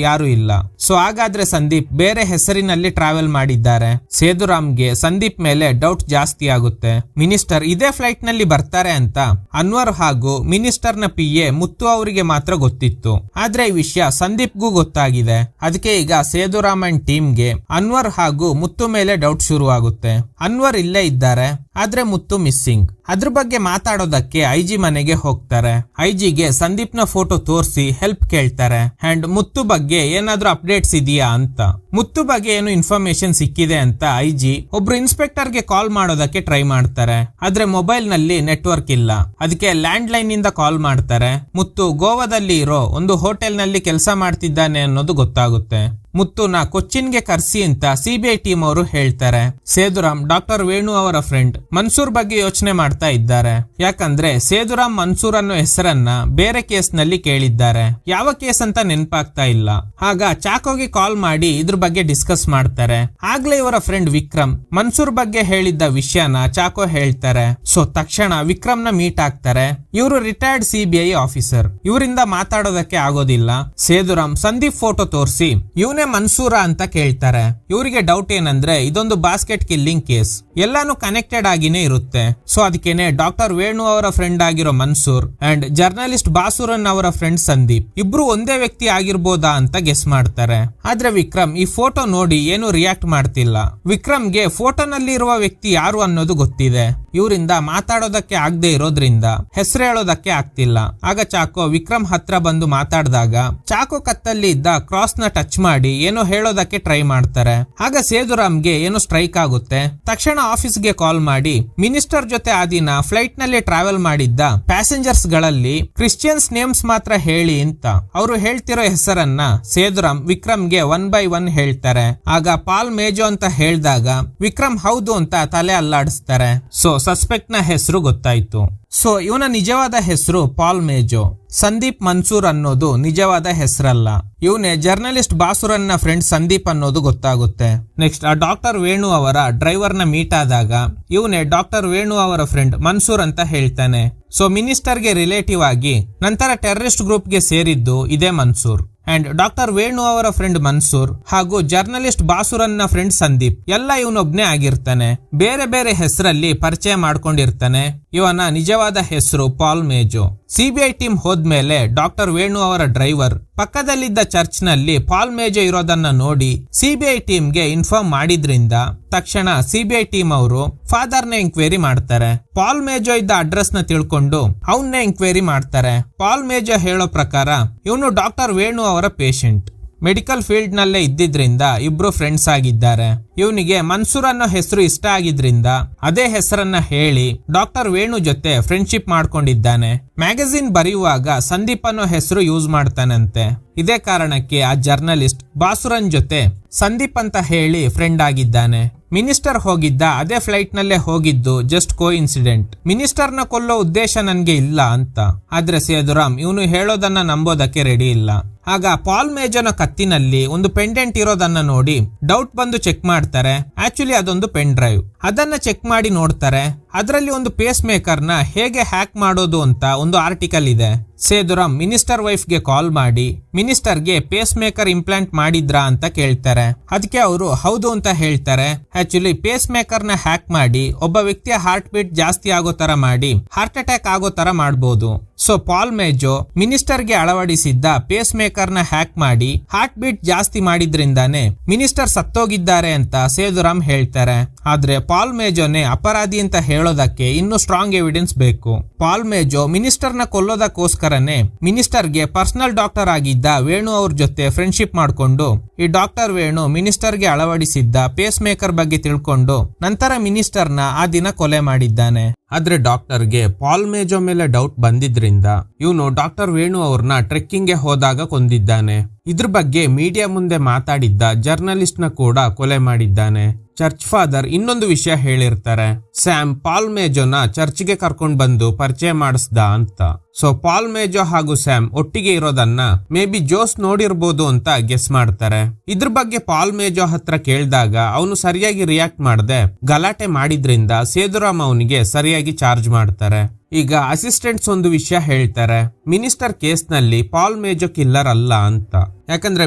ಯಾರು ಇಲ್ಲ. ಸೊ ಹಾಗಾದ್ರೆ ಸಂದೀಪ್ ಬೇರೆ ಹೆಸರಿನಲ್ಲಿ ಟ್ರಾವೆಲ್ ಮಾಡಿದ್ದಾರೆ. ಸೇದುರಾಮ್ಗೆ ಸಂದೀಪ್ ಮೇಲೆ ಡೌಟ್ ಜಾಸ್ತಿ ಆಗುತ್ತೆ. ಮಿನಿಸ್ಟರ್ ಇದೇ ಫ್ಲೈಟ್ ನಲ್ಲಿ ಬರ್ತಾರೆ ಅಂತ ಅನ್ವರ್ ಹಾಗೂ ಮಿನಿಸ್ಟರ್ ನ PA ಮುತ್ತು ಅವರಿಗೆ ಮಾತ್ರ ಗೊತ್ತಿತ್ತು. ಆದ್ರೆ ಈ ವಿಷಯ ಸಂದೀಪ್ಗೂ ಗೊತ್ತಾಗಿದೆ. ಅದಕ್ಕೆ ಈಗ ಸೇದುರಾಮ್ ಅಂಡ್ ಟೀಮ್ಗೆ ಅನ್ವರ್ ಹಾಗೂ ಮುತ್ತು ಮೇಲೆ ಡೌಟ್ ಶುರು ಆಗುತ್ತೆ. ಅನ್ವರ್ ಇಲ್ಲೇ ಇದ್ದಾರೆ, ಆದ್ರೆ ಮುತ್ತು ಮಿಸ್ಸಿಂಗ್. ಅದ್ರ ಬಗ್ಗೆ ಮಾತಾಡೋದಕ್ಕೆ IG ಮನೆಗೆ ಹೋಗ್ತಾರೆ. IGಗೆ ಸಂದೀಪ್ ನ ಫೋಟೋ ತೋರಿಸಿ ಹೆಲ್ಪ್ ಕೇಳ್ತಾರೆ. ಅಂಡ್ ಮುತ್ತು ಬಗ್ಗೆ ಏನಾದ್ರೂ ಅಪ್ಡೇಟ್ಸ್ ಇದೆಯಾ ಅಂತ. ಮುತ್ತು ಬಗ್ಗೆ ಏನು ಇನ್ಫಾರ್ಮೇಶನ್ ಸಿಕ್ಕಿದೆ ಅಂತ IG ಒಬ್ರು ಇನ್ಸ್ಪೆಕ್ಟರ್ ಗೆ ಕಾಲ್ ಮಾಡೋದಕ್ಕೆ ಟ್ರೈ ಮಾಡ್ತಾರೆ. ಆದ್ರೆ ಮೊಬೈಲ್ ನಲ್ಲಿ ನೆಟ್ವರ್ಕ್ ಇಲ್ಲ. ಅದಕ್ಕೆ ಲ್ಯಾಂಡ್ ಲೈನ್ ಇಂದ ಕಾಲ್ ಮಾಡ್ತಾರೆ. ಮುತ್ತು ಗೋವಾದಲ್ಲಿ ಇರೋ ಒಂದು ಹೋಟೆಲ್ ನಲ್ಲಿ ಕೆಲಸ ಮಾಡ್ತಿದ್ದಾನೆ ಅನ್ನೋದು ಗೊತ್ತಾಗುತ್ತೆ. ಮುತ್ತುನ ಕೊಚ್ಚಿನ್ಗೆ ಕರ್ಸಿ ಅಂತ ಸಿಬಿಐ ಟೀಮ್ ಅವರು ಹೇಳ್ತಾರೆ. ಸೇದುರಾಮ್ ಡಾಕ್ಟರ್ ವೇಣು ಅವರ ಫ್ರೆಂಡ್ ಮನ್ಸೂರ್ ಬಗ್ಗೆ ಯೋಚನೆ ಮಾಡ್ತಾ ಇದ್ದಾರೆ. ಯಾಕಂದ್ರೆ ಸೇದುರಾಮ್ ಮನ್ಸೂರ್ ಅನ್ನೋ ಹೆಸರನ್ನ ಬೇರೆ ಕೇಸ್ ನಲ್ಲಿ ಕೇಳಿದ್ದಾರೆ. ಯಾವ ಕೇಸ್ ಅಂತ ನೆನಪಾಗ್ತಾ ಇಲ್ಲ. ಆಗ ಚಾಕೋಗೆ ಕಾಲ್ ಮಾಡಿ ಇದ್ರ ಬಗ್ಗೆ ಡಿಸ್ಕಸ್ ಮಾಡ್ತಾರೆ. ಆಗ್ಲೇ ಇವರ ಫ್ರೆಂಡ್ ವಿಕ್ರಮ್ ಮನ್ಸೂರ್ ಬಗ್ಗೆ ಹೇಳಿದ್ದ ವಿಷಯನ ಚಾಕೋ ಹೇಳ್ತಾರೆ. ಸೊ ತಕ್ಷಣ ವಿಕ್ರಮ್ ನ ಮೀಟ್ ಆಗ್ತಾರೆ. ಇವರು ರಿಟೈರ್ಡ್ ಸಿಬಿಐ ಆಫೀಸರ್. ಇವರಿಂದ ಮಾತಾಡೋದಕ್ಕೆ ಆಗೋದಿಲ್ಲ. ಸೇದುರಾಮ್ ಸಂದೀಪ್ ಫೋಟೋ ತೋರಿಸಿ ಇವನೇ ಮನ್ಸೂರ ಅಂತ ಕೇಳ್ತಾರೆ. ಇವರಿಗೆ ಡೌಟ್ ಏನಂದ್ರೆ ಇದೊಂದು ಬಾಸ್ಕೆಟ್ ಕಿಲ್ಲಿಂಗ್ ಕೇಸ್, ಎಲ್ಲಾನು ಕನೆಕ್ಟೆಡ್ ಆಗಿನೇ ಇರುತ್ತೆ. ಸೊ ಅದಕ್ಕೇನೆ ಡಾಕ್ಟರ್ ವೇಣು ಅವರ ಫ್ರೆಂಡ್ ಆಗಿರೋ ಮನ್ಸೂರ್ ಅಂಡ್ ಜರ್ನಲಿಸ್ಟ್ ಬಾಸುರನ್ ಅವರ ಫ್ರೆಂಡ್ ಸಂದೀಪ್ ಇಬ್ರು ಒಂದೇ ವ್ಯಕ್ತಿ ಆಗಿರ್ಬೋದಾ ಅಂತ ಗೆಸ್ ಮಾಡ್ತಾರೆ. ಆದ್ರೆ ವಿಕ್ರಮ್ ಈ ಫೋಟೋ ನೋಡಿ ಏನು ರಿಯಾಕ್ಟ್ ಮಾಡ್ತಿಲ್ಲ. ವಿಕ್ರಮ್ಗೆ ಫೋಟೋನಲ್ಲಿ ಇರುವ ವ್ಯಕ್ತಿ ಯಾರು ಅನ್ನೋದು ಗೊತ್ತಿದೆ. ಇವರಿಂದ ಮಾತಾಡೋದಕ್ಕೆ ಆಗದೆ ಇರೋದ್ರಿಂದ ಹೆಸರು ಹೇಳೋದಕ್ಕೆ ಆಗ್ತಿಲ್ಲ. ಆಗ ಚಾಕೋ ವಿಕ್ರಮ್ ಹತ್ರ ಬಂದು ಮಾತಾಡಿದಾಗ ಚಾಕೋ ಕತ್ತಲ್ಲಿ ಇದ್ದ ಕ್ರಾಸ್ ನ ಟಚ್ ಮಾಡಿ ಏನೋ ಹೇಳೋದಕ್ಕೆ ಟ್ರೈ ಮಾಡ್ತಾರೆ. ಆಗ ಸೇದುರಾಮ್ಗೆ ಏನೋ ಸ್ಟ್ರೈಕ್ ಆಗುತ್ತೆ. ತಕ್ಷಣ ಆಫೀಸ್ಗೆ ಕಾಲ್ ಮಾಡಿ ಮಿನಿಸ್ಟರ್ ಜೊತೆ ಆ ದಿನ ಫ್ಲೈಟ್ ನಲ್ಲಿ ಟ್ರಾವೆಲ್ ಮಾಡಿದ್ದ ಪ್ಯಾಸೆಂಜರ್ಸ್ ಗಳಲ್ಲಿ ಕ್ರಿಶ್ಚಿಯನ್ಸ್ ನೇಮ್ಸ್ ಮಾತ್ರ ಹೇಳಿ ಅಂತ ಅವರು ಹೇಳ್ತಿರೋ ಹೆಸರನ್ನ ಸೇದುರಾಮ್ ವಿಕ್ರಮ್ಗೆ 1 by 1 ಹೇಳ್ತಾರೆ. ಆಗ ಪಾಲ್ ಮೇಜೋ ಅಂತ ಹೇಳಿದಾಗ ವಿಕ್ರಮ್ ಹೌದು ಅಂತ ತಲೆ ಅಲ್ಲಾಡಿಸ್ತಾರೆ. ಸೊ ಸಸ್ಪೆಕ್ಟ್ ನ ಹೆಸರು ಗೊತ್ತಾಯ್ತು. ಸೊ ಇವನ ನಿಜವಾದ ಹೆಸರು ಪಾಲ್ ಮೇಜೋ. ಸಂದೀಪ್ ಮನ್ಸೂರ್ ಅನ್ನೋದು ನಿಜವಾದ ಹೆಸರಲ್ಲ. ಇವನೇ ಜರ್ನಲಿಸ್ಟ್ ಬಾಸುರನ್ ನ ಫ್ರೆಂಡ್ ಸಂದೀಪ್ ಅನ್ನೋದು ಗೊತ್ತಾಗುತ್ತೆ. ನೆಕ್ಸ್ಟ್ ಆ ಡಾಕ್ಟರ್ ವೇಣು ಅವರ ಡ್ರೈವರ್ ನ ಮೀಟ್ ಆದಾಗ ಇವನೇ ಡಾಕ್ಟರ್ ವೇಣು ಅವರ ಫ್ರೆಂಡ್ ಮನ್ಸೂರ್ ಅಂತ ಹೇಳ್ತಾನೆ. ಸೊ ಮಿನಿಸ್ಟರ್ಗೆ ರಿಲೇಟಿವ್ ಆಗಿ ನಂತರ ಟೆರರಿಸ್ಟ್ ಗ್ರೂಪ್ಗೆ ಸೇರಿದ್ದು ಇದೇ ಮನ್ಸೂರ್. ಅಂಡ್ ಡಾಕ್ಟರ್ ವೇಣು ಅವರ ಫ್ರೆಂಡ್ ಮನ್ಸೂರ್ ಹಾಗೂ ಜರ್ನಲಿಸ್ಟ್ ಬಾಸುರನ್ನ ಫ್ರೆಂಡ್ ಸಂದೀಪ್ ಎಲ್ಲ ಇವನೊಬ್ನೇ ಆಗಿರ್ತಾನೆ. ಬೇರೆ ಬೇರೆ ಹೆಸರಲ್ಲಿ ಪರಿಚಯ ಮಾಡ್ಕೊಂಡಿರ್ತಾನೆ. ಇವನ ನಿಜವಾದ ಹೆಸರು ಪಾಲ್ ಮೇಜೋ. ಸಿಬಿಐ ಟೀಮ್ ಹೋದ್ಮೇಲೆ ಡಾಕ್ಟರ್ ವೇಣು ಅವರ ಡ್ರೈವರ್ ಪಕ್ಕದಲ್ಲಿದ್ದ ಚರ್ಚ್ ನಲ್ಲಿ ಪಾಲ್ ಮೇಜೋ ಇರೋದನ್ನ ನೋಡಿ ಸಿಬಿಐ ಟೀಮ್ಗೆ ಇನ್ಫಾರ್ಮ್ ಮಾಡಿದ್ರಿಂದ ತಕ್ಷಣ ಸಿಬಿಐ ಟೀಮ್ ಅವರು ಫಾದರ್ ನ ಎಂಕ್ವೈರಿ ಮಾಡ್ತಾರೆ. ಪಾಲ್ ಮೇಜೋ ಇದ್ದ ಅಡ್ರೆಸ್ ನ ತಿಳ್ಕೊಂಡು ಅವನ್ನೇ ಎಂಕ್ವೈರಿ ಮಾಡ್ತಾರೆ. ಪಾಲ್ ಮೇಜೋ ಹೇಳೋ ಪ್ರಕಾರ ಇವನು ಡಾಕ್ಟರ್ ವೇಣು ಅವರ ಪೇಷಂಟ್. ಮೆಡಿಕಲ್ ಫೀಲ್ಡ್ ನಲ್ಲೇ ಇದ್ದಿದ್ರಿಂದ ಇಬ್ರು ಫ್ರೆಂಡ್ಸ್ ಆಗಿದ್ದಾರೆ. ಇವನಿಗೆ ಮನ್ಸೂರ್ ಅನ್ನೋ ಹೆಸರು ಇಷ್ಟ ಆಗಿದ್ರಿಂದ ಅದೇ ಹೆಸರನ್ನ ಹೇಳಿ ಡಾಕ್ಟರ್ ವೇಣು ಜೊತೆ ಫ್ರೆಂಡ್ಶಿಪ್ ಮಾಡ್ಕೊಂಡಿದ್ದಾನೆ. ಮ್ಯಾಗಝಿನ್ ಬರೆಯುವಾಗ ಸಂದೀಪ್ ಅನ್ನೋ ಹೆಸರು ಯೂಸ್ ಮಾಡ್ತಾನಂತೆ. ಇದೇ ಕಾರಣಕ್ಕೆ ಆ ಜರ್ನಲಿಸ್ಟ್ ಬಾಸುರನ್ ಜೊತೆ ಸಂದೀಪ್ ಅಂತ ಹೇಳಿ ಫ್ರೆಂಡ್ ಆಗಿದ್ದಾನೆ. ಮಿನಿಸ್ಟರ್ ಹೋಗಿದ್ದ ಅದೇ ಫ್ಲೈಟ್ ನಲ್ಲೇ ಹೋಗಿದ್ದು ಜಸ್ಟ್ ಕೋ ಇನ್ಸಿಡೆಂಟ್. ಮಿನಿಸ್ಟರ್ ನ ಕೊಲ್ಲೋ ಉದ್ದೇಶ ನನ್ಗೆ ಇಲ್ಲ ಅಂತ. ಆದ್ರೆ ಸೇದುರಾಮ್ ಇವನು ಹೇಳೋದನ್ನ ನಂಬೋದಕ್ಕೆ ರೆಡಿ ಇಲ್ಲ. ಆಗ ಪಾಲ್ ಮೇಜೋನ ಕತ್ತಿನಲ್ಲಿ ಒಂದು ಪೆಂಡೆಂಟ್ ಇರೋದನ್ನ ನೋಡಿ ಡೌಟ್ ಬಂದು ಚೆಕ್ ಮಾಡ್ತಾರೆ. ಆಕ್ಚುಲಿ ಅದೊಂದು ಪೆನ್ ಡ್ರೈವ್. ಅದನ್ನ ಚೆಕ್ ಮಾಡಿ ನೋಡ್ತಾರೆ. ಅದರಲ್ಲಿ ಒಂದು ಪೇಸ್ ಮೇಕರ್ ನ ಹೇಗೆ ಹ್ಯಾಕ್ ಮಾಡೋದು ಅಂತ ಒಂದು ಆರ್ಟಿಕಲ್ ಇದೆ. ಸೇದುರಾಮ್ ಮಿನಿಸ್ಟರ್ ವೈಫ್ ಗೆ ಕಾಲ್ ಮಾಡಿ ಮಿನಿಸ್ಟರ್ಗೆ ಪೇಸ್ ಮೇಕರ್ ಇಂಪ್ಲಾಂಟ್ ಮಾಡಿದ್ರಾ ಅಂತ ಕೇಳ್ತಾರೆ. ಅದಕ್ಕೆ ಅವರು ಹೌದು ಅಂತ ಹೇಳ್ತಾರೆ. ಆಕ್ಚುಲಿ ಪೇಸ್ ಮೇಕರ್ ನ ಹ್ಯಾಕ್ ಮಾಡಿ ಒಬ್ಬ ವ್ಯಕ್ತಿಯ ಹಾರ್ಟ್ ಬೀಟ್ ಜಾಸ್ತಿ ಆಗೋ ತರ ಮಾಡಿ ಹಾರ್ಟ್ ಅಟ್ಯಾಕ್ ಆಗೋ ತರ ಮಾಡಬಹುದು. ಸೊ ಪಾಲ್ ಮೇಜೋ ಮಿನಿಸ್ಟರ್ಗೆ ಅಳವಡಿಸಿದ್ದ ಪೇಸ್ ಮೇಕರ್ ನ ಹ್ಯಾಕ್ ಮಾಡಿ ಹಾರ್ಟ್ ಬೀಟ್ ಜಾಸ್ತಿ ಮಾಡಿದ್ರಿಂದಾನೆ ಮಿನಿಸ್ಟರ್ ಸತ್ತೋಗಿದ್ದಾರೆ ಅಂತ ಸೇದುರಾಮ್ ಹೇಳ್ತಾರೆ. ಆದ್ರೆ ಪಾಲ್ ಮೇಜೋನೆ ಅಪರಾಧಿ ಅಂತ ಹೇಳೋದಕ್ಕೆ ಇನ್ನೂ ಸ್ಟ್ರಾಂಗ್ ಎವಿಡೆನ್ಸ್ ಬೇಕು. ಪಾಲ್ ಮೇಜೋ ಮಿನಿಸ್ಟರ್ ನ ಕೊಲ್ಲೋದಕ್ಕೋಸ್ಕರನೇ ಮಿನಿಸ್ಟರ್ಗೆ ಪರ್ಸನಲ್ ಡಾಕ್ಟರ್ ಆಗಿದ್ದ ವೇಣು ಅವ್ರ ಜೊತೆ ಫ್ರೆಂಡ್ಶಿಪ್ ಮಾಡ್ಕೊಂಡು ಈ ಡಾಕ್ಟರ್ ವೇಣು ಮಿನಿಸ್ಟರ್ಗೆ ಅಳವಡಿಸಿದ್ದ ಪೇಸ್ ಮೇಕರ್ ಬಗ್ಗೆ ತಿಳ್ಕೊಂಡು ನಂತರ ಮಿನಿಸ್ಟರ್ನ ಆ ದಿನ ಕೊಲೆ ಮಾಡಿದ್ದಾನೆ. ಆದ್ರೆ ಡಾಕ್ಟರ್ಗೆ ಪಾಲ್ ಮೇಜೋ ಮೇಲೆ ಡೌಟ್ ಬಂದಿದ್ರಿಂದ ಇವನು ಡಾಕ್ಟರ್ ವೇಣು ಅವ್ರನ್ನ ಟ್ರೆಕ್ಕಿಂಗ್ಗೆ ಹೋದಾಗ ಕೊಂದಿದ್ದಾನೆ. ಇದ್ರ ಬಗ್ಗೆ ಮೀಡಿಯಾ ಮುಂದೆ ಮಾತಾಡಿದ್ದ ಜರ್ನಲಿಸ್ಟ್ ನ ಕೂಡ ಕೊಲೆ ಮಾಡಿದ್ದಾನೆ. ಚರ್ಚ್ ಫಾದರ್ ಇನ್ನೊಂದು ವಿಷಯ ಹೇಳಿರ್ತಾರೆ. ಸ್ಯಾಮ್ ಪಾಲ್ ಮೇಜೋನ ಚರ್ಚ್ಗೆ ಕರ್ಕೊಂಡ್ ಬಂದು ಪರಿಚಯ ಮಾಡಿಸ್ದ ಅಂತ. ಸೊ ಪಾಲ್ ಮೇಜೋ ಹಾಗೂ ಸ್ಯಾಮ್ ಒಟ್ಟಿಗೆ ಇರೋದನ್ನ ಮೇ ಬಿ ಜೋಸ್ ನೋಡಿರ್ಬೋದು ಅಂತ ಗೆಸ್ ಮಾಡ್ತಾರೆ. ಇದ್ರ ಬಗ್ಗೆ ಪಾಲ್ ಮೇಜೋ ಹತ್ರ ಕೇಳಿದಾಗ ಅವನು ಸರಿಯಾಗಿ ರಿಯಾಕ್ಟ್ ಮಾಡದೆ ಗಲಾಟೆ ಮಾಡಿದ್ರಿಂದ ಸೇದುರಾಮ್ ಅವನಿಗೆ ಸರಿಯಾಗಿ ಚಾರ್ಜ್ ಮಾಡ್ತಾರೆ. ಈಗ ಅಸಿಸ್ಟೆಂಟ್ಸ್ ಒಂದು ವಿಷಯ ಹೇಳ್ತಾರೆ. ಮಿನಿಸ್ಟರ್ ಕೇಸ್ ನಲ್ಲಿ ಪಾಲ್ ಮೇಜೋ ಕಿಲ್ಲರ್ ಅಲ್ಲ ಅಂತ. ಯಾಕಂದ್ರೆ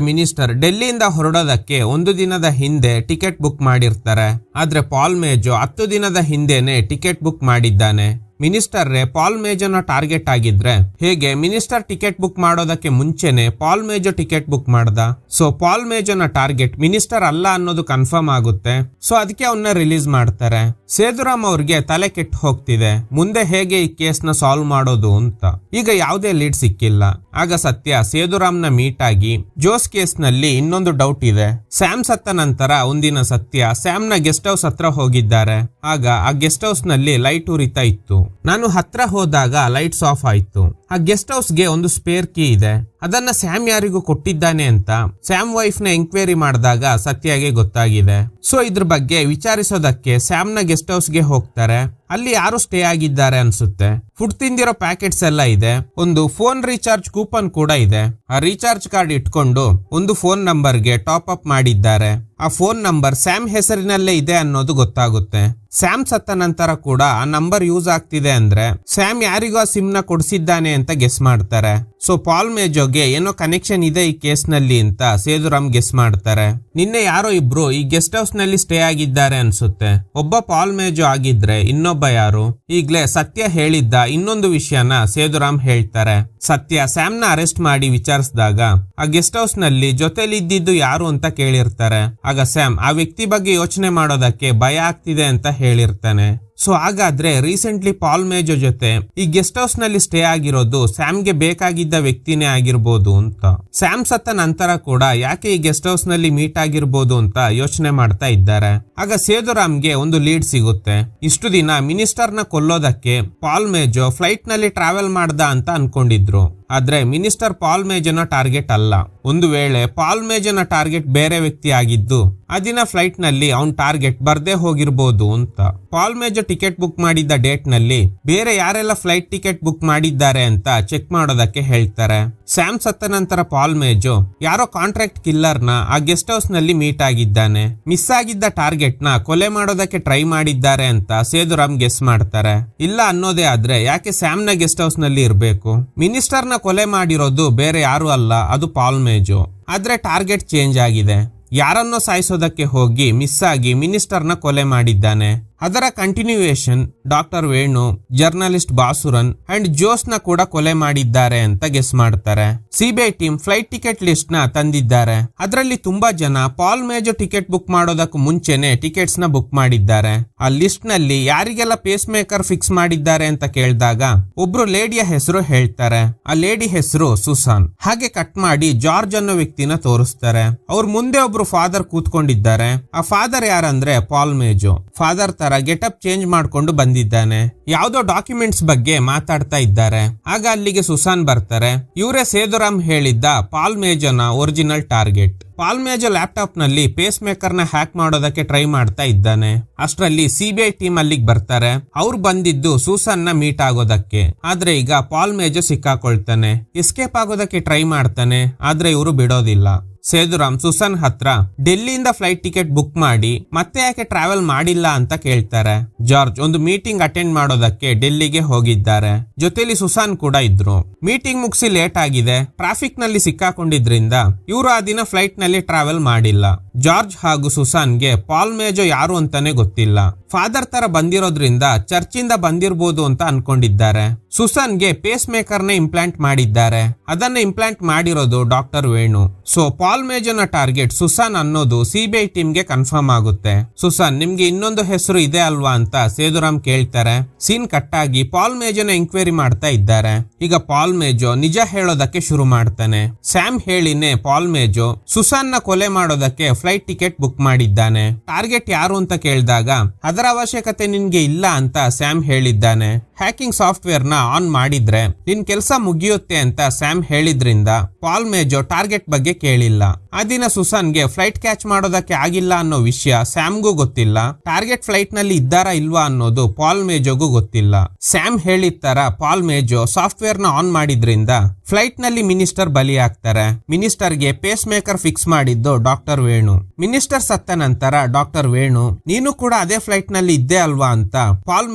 ಮಿನಿಸ್ಟರ್ ಡೆಲ್ಲಿಯಿಂದ ಹೊರಡೋದಕ್ಕೆ ಒಂದು ದಿನದ ಹಿಂದೆ ಟಿಕೆಟ್ ಬುಕ್ ಮಾಡಿರ್ತಾರೆ. ಆದ್ರೆ ಪಾಲ್ ಮೇಜೋ 10 ದಿನದ ಹಿಂದೆನೆ ಟಿಕೆಟ್ ಬುಕ್ ಮಾಡಿದ್ದಾನೆ. ಮಿನಿಸ್ಟರ್ ಪಾಲ್ ಮೇಜೋನ ಟಾರ್ಗೆಟ್ ಆಗಿದ್ರೆ ಹೇಗೆ ಮಿನಿಸ್ಟರ್ ಟಿಕೆಟ್ ಬುಕ್ ಮಾಡೋದಕ್ಕೆ ಮುಂಚೆನೆ ಪಾಲ್ ಮೇಜೋ ಟಿಕೆಟ್ ಬುಕ್ ಮಾಡ್ದ. ಸೊ ಪಾಲ್ ಮೇಜೋನ ಟಾರ್ಗೆಟ್ ಮಿನಿಸ್ಟರ್ ಅಲ್ಲ ಅನ್ನೋದು ಕನ್ಫರ್ಮ್ ಆಗುತ್ತೆ. ಸೊ ಅದಕ್ಕೆ ಅವನ್ನ ರಿಲೀಸ್ ಮಾಡ್ತಾರೆ. ಸೇದುರಾಮ್ ಅವ್ರಿಗೆ ತಲೆ ಕೆಟ್ಟು ಹೋಗ್ತಿದೆ, ಮುಂದೆ ಹೇಗೆ ಈ ಕೇಸ್ ನ ಸಾಲ್ವ್ ಮಾಡೋದು ಅಂತ. ಈಗ ಯಾವುದೇ ಲೀಡ್ ಸಿಕ್ಕಿಲ್ಲ. ಆಗ ಸತ್ಯ ಸೇದುರಾಮ್ ನ ಮೀಟ್ ಆಗಿ ಜೋಸ್ ಕೇಸ್ ನಲ್ಲಿ ಇನ್ನೊಂದು ಡೌಟ್ ಇದೆ. ಸ್ಯಾಮ್ ಸತ್ತ ನಂತರ ಒಂದಿನ ಸತ್ಯ ಸ್ಯಾಮ್ ನ ಗೆಸ್ಟ್ ಹೌಸ್ ಹತ್ರ ಹೋಗಿದ್ದಾರೆ. ಆಗ ಆ ಗೆಸ್ಟ್ ಹೌಸ್ ನಲ್ಲಿ ಲೈಟ್ ಉರಿತಾ ಇತ್ತು. ನಾನು ಹತ್ರ ಹೋದಾಗ ಲೈಟ್ಸ್ ಆಫ್ ಆಯ್ತು. ಆ ಗೆಸ್ಟ್ ಹೌಸ್ ಗೆ ಒಂದು ಸ್ಪೇರ್ ಕೀ ಇದೆ. ಅದನ್ನ ಸ್ಯಾಮ್ ಯಾರಿಗೂ ಕೊಟ್ಟಿದ್ದಾನೆ ಅಂತ ಸ್ಯಾಮ್ ವೈಫ್ ನ ಎಂಕ್ವೈರಿ ಮಾಡಿದಾಗ ಸತ್ಯಗೆ ಗೊತ್ತಾಗಿದೆ. ಸೊ ಇದ್ರ ಬಗ್ಗೆ ವಿಚಾರಿಸೋದಕ್ಕೆ ಸ್ಯಾಮ್ ನ ಗೆಸ್ಟ್ ಹೌಸ್ ಗೆ ಹೋಗ್ತಾರೆ. ಅಲ್ಲಿ ಯಾರು ಸ್ಟೇ ಆಗಿದ್ದಾರೆ ಅನ್ಸುತ್ತೆ. ಫುಡ್ ತಿಂದಿರೋ ಪ್ಯಾಕೆಟ್ಸ್ ಎಲ್ಲ ಇದೆ. ಒಂದು ಫೋನ್ ರೀಚಾರ್ಜ್ ಕೂಪನ್ ಕೂಡ ಇದೆ. ಆ ರೀಚಾರ್ಜ್ ಕಾರ್ಡ್ ಇಟ್ಕೊಂಡು ಒಂದು ಫೋನ್ ನಂಬರ್ ಗೆ ಟಾಪ್ ಅಪ್ ಮಾಡಿದ್ದಾರೆ. ಆ ಫೋನ್ ನಂಬರ್ ಸ್ಯಾಮ್ ಹೆಸರಿನಲ್ಲೇ ಇದೆ ಅನ್ನೋದು ಗೊತ್ತಾಗುತ್ತೆ. ಸ್ಯಾಮ್ ಸತ್ತ ನಂತರ ಕೂಡ ಆ ನಂಬರ್ ಯೂಸ್ ಆಗ್ತಿದೆ ಅಂದ್ರೆ ಸ್ಯಾಮ್ ಯಾರಿಗೂ ಆ ಸಿಮ್ ನ ಕೊಡಿಸಿದ್ದಾನೆ ಅಂತ ಗೆಸ್ ಮಾಡ್ತಾರೆ. ಸೊ ಪಾಲ್ ಮೇಜೋಗೆ ಏನೋ ಕನೆಕ್ಷನ್ ಇದೆ ಈ ಕೇಸ್ ನಲ್ಲಿ ಅಂತ ಸೇದುರಾಮ್ ಗೆಸ್ ಮಾಡ್ತಾರೆ. ನಿನ್ನೆ ಯಾರೋ ಇಬ್ರು ಈ ಗೆಸ್ಟ್ ಹೌಸ್ ನಲ್ಲಿ ಸ್ಟೇ ಆಗಿದ್ದಾರೆ ಅನ್ಸುತ್ತೆ. ಒಬ್ಬ ಪಾಲ್ ಮೇಜೋ ಆಗಿದ್ರೆ ಇನ್ನೊಬ್ಬ ಯಾರು? ಈಗ್ಲೇ ಸತ್ಯ ಹೇಳಿದ್ದ ಇನ್ನೊಂದು ವಿಷಯನ ಸೇದುರಾಮ್ ಹೇಳ್ತಾರೆ. ಸತ್ಯ ಸ್ಯಾಮ್ ನ ಅರೆಸ್ಟ್ ಮಾಡಿ ವಿಚಾರಿಸಿದಾಗ ಆ ಗೆಸ್ಟ್ ಹೌಸ್ ನಲ್ಲಿ ಜೊತೆಲಿ ಇದ್ದಿದ್ದು ಯಾರು ಅಂತ ಕೇಳಿರ್ತಾರೆ. ಆಗ ಸ್ಯಾಮ್ ಆ ವ್ಯಕ್ತಿ ಬಗ್ಗೆ ಯೋಚನೆ ಮಾಡೋದಕ್ಕೆ ಭಯ ಆಗ್ತಿದೆ ಅಂತ ಹೇಳಿರ್ತಾನೆ. ಸೊ ಹಾಗಾದ್ರೆ ರೀಸೆಂಟ್ಲಿ ಪಾಲ್ ಮೇಜೋ ಜೊತೆ ಈ ಗೆಸ್ಟ್ ಹೌಸ್ ನಲ್ಲಿ ಸ್ಟೇ ಆಗಿರೋದು ಸ್ಯಾಮ್ಗೆ ಬೇಕಾಗಿದ್ದ ವ್ಯಕ್ತಿನೇ ಆಗಿರ್ಬೋದು ಅಂತ. ಸ್ಯಾಮ್ ಸತ್ತ ನಂತರ ಕೂಡ ಯಾಕೆ ಈ ಗೆಸ್ಟ್ ಹೌಸ್ ನಲ್ಲಿ ಮೀಟ್ ಆಗಿರ್ಬೋದು ಅಂತ ಯೋಚನೆ ಮಾಡ್ತಾ ಇದ್ದಾರೆ. ಆಗ ಸೇದುರಾಮ್ಗೆ ಒಂದು ಲೀಡ್ ಸಿಗುತ್ತೆ. ಇಷ್ಟು ದಿನ ಮಿನಿಸ್ಟರ್ ನ ಕೊಲ್ಲೋದಕ್ಕೆ ಪಾಲ್ ಮೇಜೋ ಫ್ಲೈಟ್ ನಲ್ಲಿ ಟ್ರಾವೆಲ್ ಮಾಡ್ದ ಅಂತ ಅನ್ಕೊಂಡಿದ್ರು. ಆದ್ರೆ ಮಿನಿಸ್ಟರ್ ಪಾಲ್ ಮೇಜೋನ ಟಾರ್ಗೆಟ್ ಅಲ್ಲ. ಒಂದು ವೇಳೆ ಪಾಲ್ ಮೇಜೋನ ಟಾರ್ಗೆಟ್ ಬೇರೆ ವ್ಯಕ್ತಿ ಆಗಿದ್ದು ಆ ದಿನ ಫ್ಲೈಟ್ ನಲ್ಲಿ ಅವನ್ ಟಾರ್ಗೆಟ್ ಬರ್ದೇ ಹೋಗಿರ್ಬೋದು ಅಂತ. ಪಾಲ್ ಮೇಜೋ ಟಿಕೆಟ್ ಬುಕ್ ಮಾಡಿದ್ದ ಡೇಟ್ ನಲ್ಲಿ ಬೇರೆ ಯಾರೆಲ್ಲ ಫ್ಲೈಟ್ ಟಿಕೆಟ್ ಬುಕ್ ಮಾಡಿದ್ದಾರೆ ಅಂತ ಚೆಕ್ ಮಾಡೋದಕ್ಕೆ ಹೇಳ್ತಾರೆ. ಸ್ಯಾಮ್ ಸತ್ತ ನಂತರ ಪಾಲ್ ಮೇಜೋ ಯಾರೋ ಕಾಂಟ್ರಾಕ್ಟ್ ಕಿಲ್ಲರ್ ನ ಆ ಗೆಸ್ಟ್ ಹೌಸ್ ನಲ್ಲಿ ಮೀಟ್ ಆಗಿದ್ದಾನೆ. ಮಿಸ್ ಆಗಿದ್ದ ಟಾರ್ಗೆಟ್ ನ ಕೊಲೆ ಮಾಡೋದಕ್ಕೆ ಟ್ರೈ ಮಾಡಿದ್ದಾರೆ ಅಂತ ಸೇದುರಾಮ್ ಗೆಸ್ ಮಾಡ್ತಾರೆ. ಇಲ್ಲ ಅನ್ನೋದೇ ಆದ್ರೆ ಯಾಕೆ ಸ್ಯಾಮ್ ನ ಗೆಸ್ಟ್ ಹೌಸ್ ನಲ್ಲಿ ಇರಬೇಕು? ಮಿನಿಸ್ಟರ್ ನ ಕೊಲೆ ಮಾಡಿರೋದು ಬೇರೆ ಯಾರು ಅಲ್ಲ, ಅದು ಪಾಲ್ ಮೇಜೋ. ಆದ್ರೆ ಟಾರ್ಗೆಟ್ ಚೇಂಜ್ ಆಗಿದೆ. ಯಾರನ್ನೋ ಸಾಯಿಸೋದಕ್ಕೆ ಹೋಗಿ ಮಿಸ್ ಆಗಿ ಮಿನಿಸ್ಟರ್ ನ ಕೊಲೆ ಮಾಡಿದ್ದಾನೆ. ಅದರ continuation doctor Venu, journalist Basuran and Jose ನ ಕೂಡ ಕೊಲೆ ಮಾಡಿದ್ದಾರೆ ಅಂತ ಗೆಸ್ ಮಾಡ್ತಾರೆ. CBI team flight ticket list ನ ತಂದಿದ್ದಾರೆ. ಅದರಲ್ಲಿ ತುಂಬಾ ಜನ ಪಾಲ್ ಮೇಜೋ ಟಿಕೆಟ್ ಬುಕ್ ಮಾಡೋದಕ್ಕೂ ಮುಂಚೆನೆ ಟಿಕೆಟ್ಸ್ ನ ಬುಕ್ ಮಾಡಿದ್ದಾರೆ. ಆ ಲಿಸ್ಟ್ ನಲ್ಲಿ ಯಾರಿಗೆಲ್ಲ ಪೇಸ್ ಮೇಕರ್ ಫಿಕ್ಸ್ ಮಾಡಿದ್ದಾರೆ ಅಂತ ಕೇಳಿದಾಗ ಒಬ್ರು ಲೇಡಿಯ ಹೆಸರು ಹೇಳ್ತಾರೆ. ಆ ಲೇಡಿ ಹೆಸರು ಸುಸಾನ್. ಹಾಗೆ ಕಟ್ ಮಾಡಿ ಜಾರ್ಜ್ ಅನ್ನೋ ವ್ಯಕ್ತಿನ ತೋರಿಸ್ತಾರೆ. ಅವ್ರ ಮುಂದೆ ಒಬ್ರು ಫಾದರ್ ಕೂತ್ಕೊಂಡಿದ್ದಾರೆ. ಆ ಫಾದರ್ ಯಾರಂದ್ರೆ ಪಾಲ್ ಮೇಜೋ. ಫಾದರ್ ತರ ಗೆಟಪ್ ಚೇಂಜ್ ಮಾಡ್ಕೊಂಡು ಬಂದಿದ್ದಾನೆ. ಯಾವ್ದೋ ಡಾಕ್ಯುಮೆಂಟ್ಸ್ ಬಗ್ಗೆ ಮಾತಾಡ್ತಾ ಇದ್ದಾರೆ. ಆಗ ಅಲ್ಲಿಗೆ ಸುಸಾನ್ ಬರ್ತಾರೆ. ಇವರೇ ಸೇದುರಾಮ್ ಹೇಳಿದ್ದ ಪಾಲ್ ಮೇಜೋನ original target. Paul Mejo laptop ನಲ್ಲಿ ಪೇಸ್ ಮೇಕರ್ ನ ಹ್ಯಾಕ್ ಮಾಡೋದಕ್ಕೆ ಟ್ರೈ ಮಾಡ್ತಾ ಇದ್ದಾನೆ. ಅಷ್ಟರಲ್ಲಿ ಸಿಬಿಐ ಟೀಮ್ ಅಲ್ಲಿಗೆ ಬರ್ತಾರೆ. ಅವ್ರು ಬಂದಿದ್ದು ಸುಸಾನ್ ನ ಮೀಟ್ ಆಗೋದಕ್ಕೆ. ಆದ್ರೆ ಈಗ ಪಾಲ್ ಮೇಜೋ ಸಿಕ್ಕಾಕೊಳ್ತಾನೆ. ಎಸ್ಕೇಪ್ ಆಗೋದಕ್ಕೆ ಟ್ರೈ ಮಾಡ್ತಾನೆ. ಆದ್ರೆ ಇವರು ಬಿಡೋದಿಲ್ಲ. ಸೇದುರಾಮ್ ಸುಸಾನ್ ಹತ್ರ ಡೆಲ್ಲಿಯಿಂದ ಫ್ಲೈಟ್ ಟಿಕೆಟ್ ಬುಕ್ ಮಾಡಿ ಮತ್ತೆ ಯಾಕೆ ಟ್ರಾವೆಲ್ ಮಾಡಿಲ್ಲ ಅಂತ ಕೇಳ್ತಾರೆ. ಜಾರ್ಜ್ ಒಂದು ಮೀಟಿಂಗ್ ಅಟೆಂಡ್ ಮಾಡೋದಕ್ಕೆ ಡೆಲ್ಲಿಗೆ ಹೋಗಿದ್ದಾರೆ. ಜೊತೆಲಿ ಸುಸಾನ್ ಕೂಡ ಇದ್ರು. ಮೀಟಿಂಗ್ ಮುಗಿಸಿ ಲೇಟ್ ಆಗಿದೆ. ಟ್ರಾಫಿಕ್ ನಲ್ಲಿ ಸಿಕ್ಕಾಕೊಂಡಿದ್ರಿಂದ ಇವರು ಆ ದಿನ ಫ್ಲೈಟ್ ನಲ್ಲಿ ಟ್ರಾವೆಲ್ ಮಾಡಿಲ್ಲ. ಜಾರ್ಜ್ ಹಾಗೂ ಸುಸಾನ್ಗೆ ಪಾಲ್ ಮೇಜೋ ಯಾರು ಅಂತಾನೆ ಗೊತ್ತಿಲ್ಲ. ಫಾದರ್ ತರ ಬಂದಿರೋದ್ರಿಂದ ಚರ್ಚಿಂದ ಬಂದಿರಬಹುದು ಅಂತ ಅನ್ಕೊಂಡಿದ್ದಾರೆ. ಸುಸಾನ್ಗೆ ಪೇಸ್ ಮೇಕರ್ ನ ಇಂಪ್ಲಾಂಟ್ ಮಾಡಿದ್ದಾರೆ. ಅದನ್ನ ಇಂಪ್ಲಾಂಟ್ ಮಾಡಿರೋದು ಡಾಕ್ಟರ್ ವೇಣು. ಸೊ ಪಾಲ್ ಮೇಜೋನ ಟಾರ್ಗೆಟ್ ಸುಸಾನ್ ಅನ್ನೋದು ಸಿಬಿಐ ಟೀಮ್ಗೆ ಕನ್ಫರ್ಮ್ ಆಗುತ್ತೆ. ಸುಸಾನ್, ನಿಮ್ಗೆ ಇನ್ನೊಂದು ಹೆಸರು ಇದೆ ಅಲ್ವಾ ಅಂತ ಸೇದುರಾಮ್ ಕೇಳ್ತಾರೆ. ಸೀನ್ ಕಟ್ ಆಗಿ ಪಾಲ್ ಮೇಜೋನ ಎಂಕ್ವೈರಿ ಮಾಡ್ತಾ ಇದ್ದಾರೆ. ಈಗ ಪಾಲ್ ಮೇಜೋ ನಿಜ ಹೇಳೋದಕ್ಕೆ ಶುರು ಮಾಡ್ತಾನೆ. ಸ್ಯಾಮ್ ಹೇಳಿನೇ ಪಾಲ್ ಮೇಜೋ ಸುಸಾನ್ ನ ಕೊಲೆ ಮಾಡೋದಕ್ಕೆ ಫ್ಲೈಟ್ ಟಿಕೆಟ್ ಬುಕ್ ಮಾಡಿದ್ದಾನೆ. ಟಾರ್ಗೆಟ್ ಯಾರು ಅಂತ ಕೇಳಿದಾಗ ಅದರ ಅವಶ್ಯಕತೆ ನಿನ್ಗೆ ಇಲ್ಲ ಅಂತ ಸ್ಯಾಮ್ ಹೇಳಿದ್ದಾನೆ. ಹ್ಯಾಕಿಂಗ್ ಸಾಫ್ಟ್ವೇರ್ ನ ಆನ್ ಮಾಡಿದ್ರೆ ನಿನ್ ಕೆಲಸ ಮುಗಿಯುತ್ತೆ ಅಂತ ಸ್ಯಾಮ್ ಹೇಳಿದ್ರಿಂದ ಪಾಲ್ ಮೇಜೋ ಟಾರ್ಗೆಟ್ ಬಗ್ಗೆ ಕೇಳಿಲ್ಲ. ಆ ದಿನ ಸುಸಾನ್ಗೆ ಫ್ಲೈಟ್ ಕ್ಯಾಚ್ ಮಾಡೋದಕ್ಕೆ ಆಗಿಲ್ಲ ಅನ್ನೋ ವಿಷಯ ಸ್ಯಾಮ್ಗೂ ಗೊತ್ತಿಲ್ಲ. ಟಾರ್ಗೆಟ್ ಫ್ಲೈಟ್ ನಲ್ಲಿ ಇದ್ದಾರಾ ಇಲ್ವಾ ಅನ್ನೋದು ಪಾಲ್ ಮೇಜೋಗೂ ಗೊತ್ತಿಲ್ಲ. ಸ್ಯಾಮ್ ಹೇಳಿದ ತರ ಪಾಲ್ ಮೇಜೋ ಸಾಫ್ಟ್ವೇರ್ ನ ಆನ್ ಮಾಡಿದ್ರಿಂದ ಫ್ಲೈಟ್ ನಲ್ಲಿ ಮಿನಿಸ್ಟರ್ ಬಲಿಯಾಗ್ತಾರೆ. ಮಿನಿಸ್ಟರ್ಗೆ ಪೇಸ್ ಮೇಕರ್ ಫಿಕ್ಸ್ ಮಾಡಿದ್ದು ಡಾಕ್ಟರ್ ವೇಣು. ಮಿನಿಸ್ಟರ್ ಸತ್ತ ನಂತರ ಡಾಕ್ಟರ್ ವೇಣು, ನೀನು ಕೂಡ ಅದೇ ಫ್ಲೈಟ್ ನಲ್ಲಿ ಇದ್ದೆ ಅಲ್ವಾ ಅಂತ ಪಾಲ್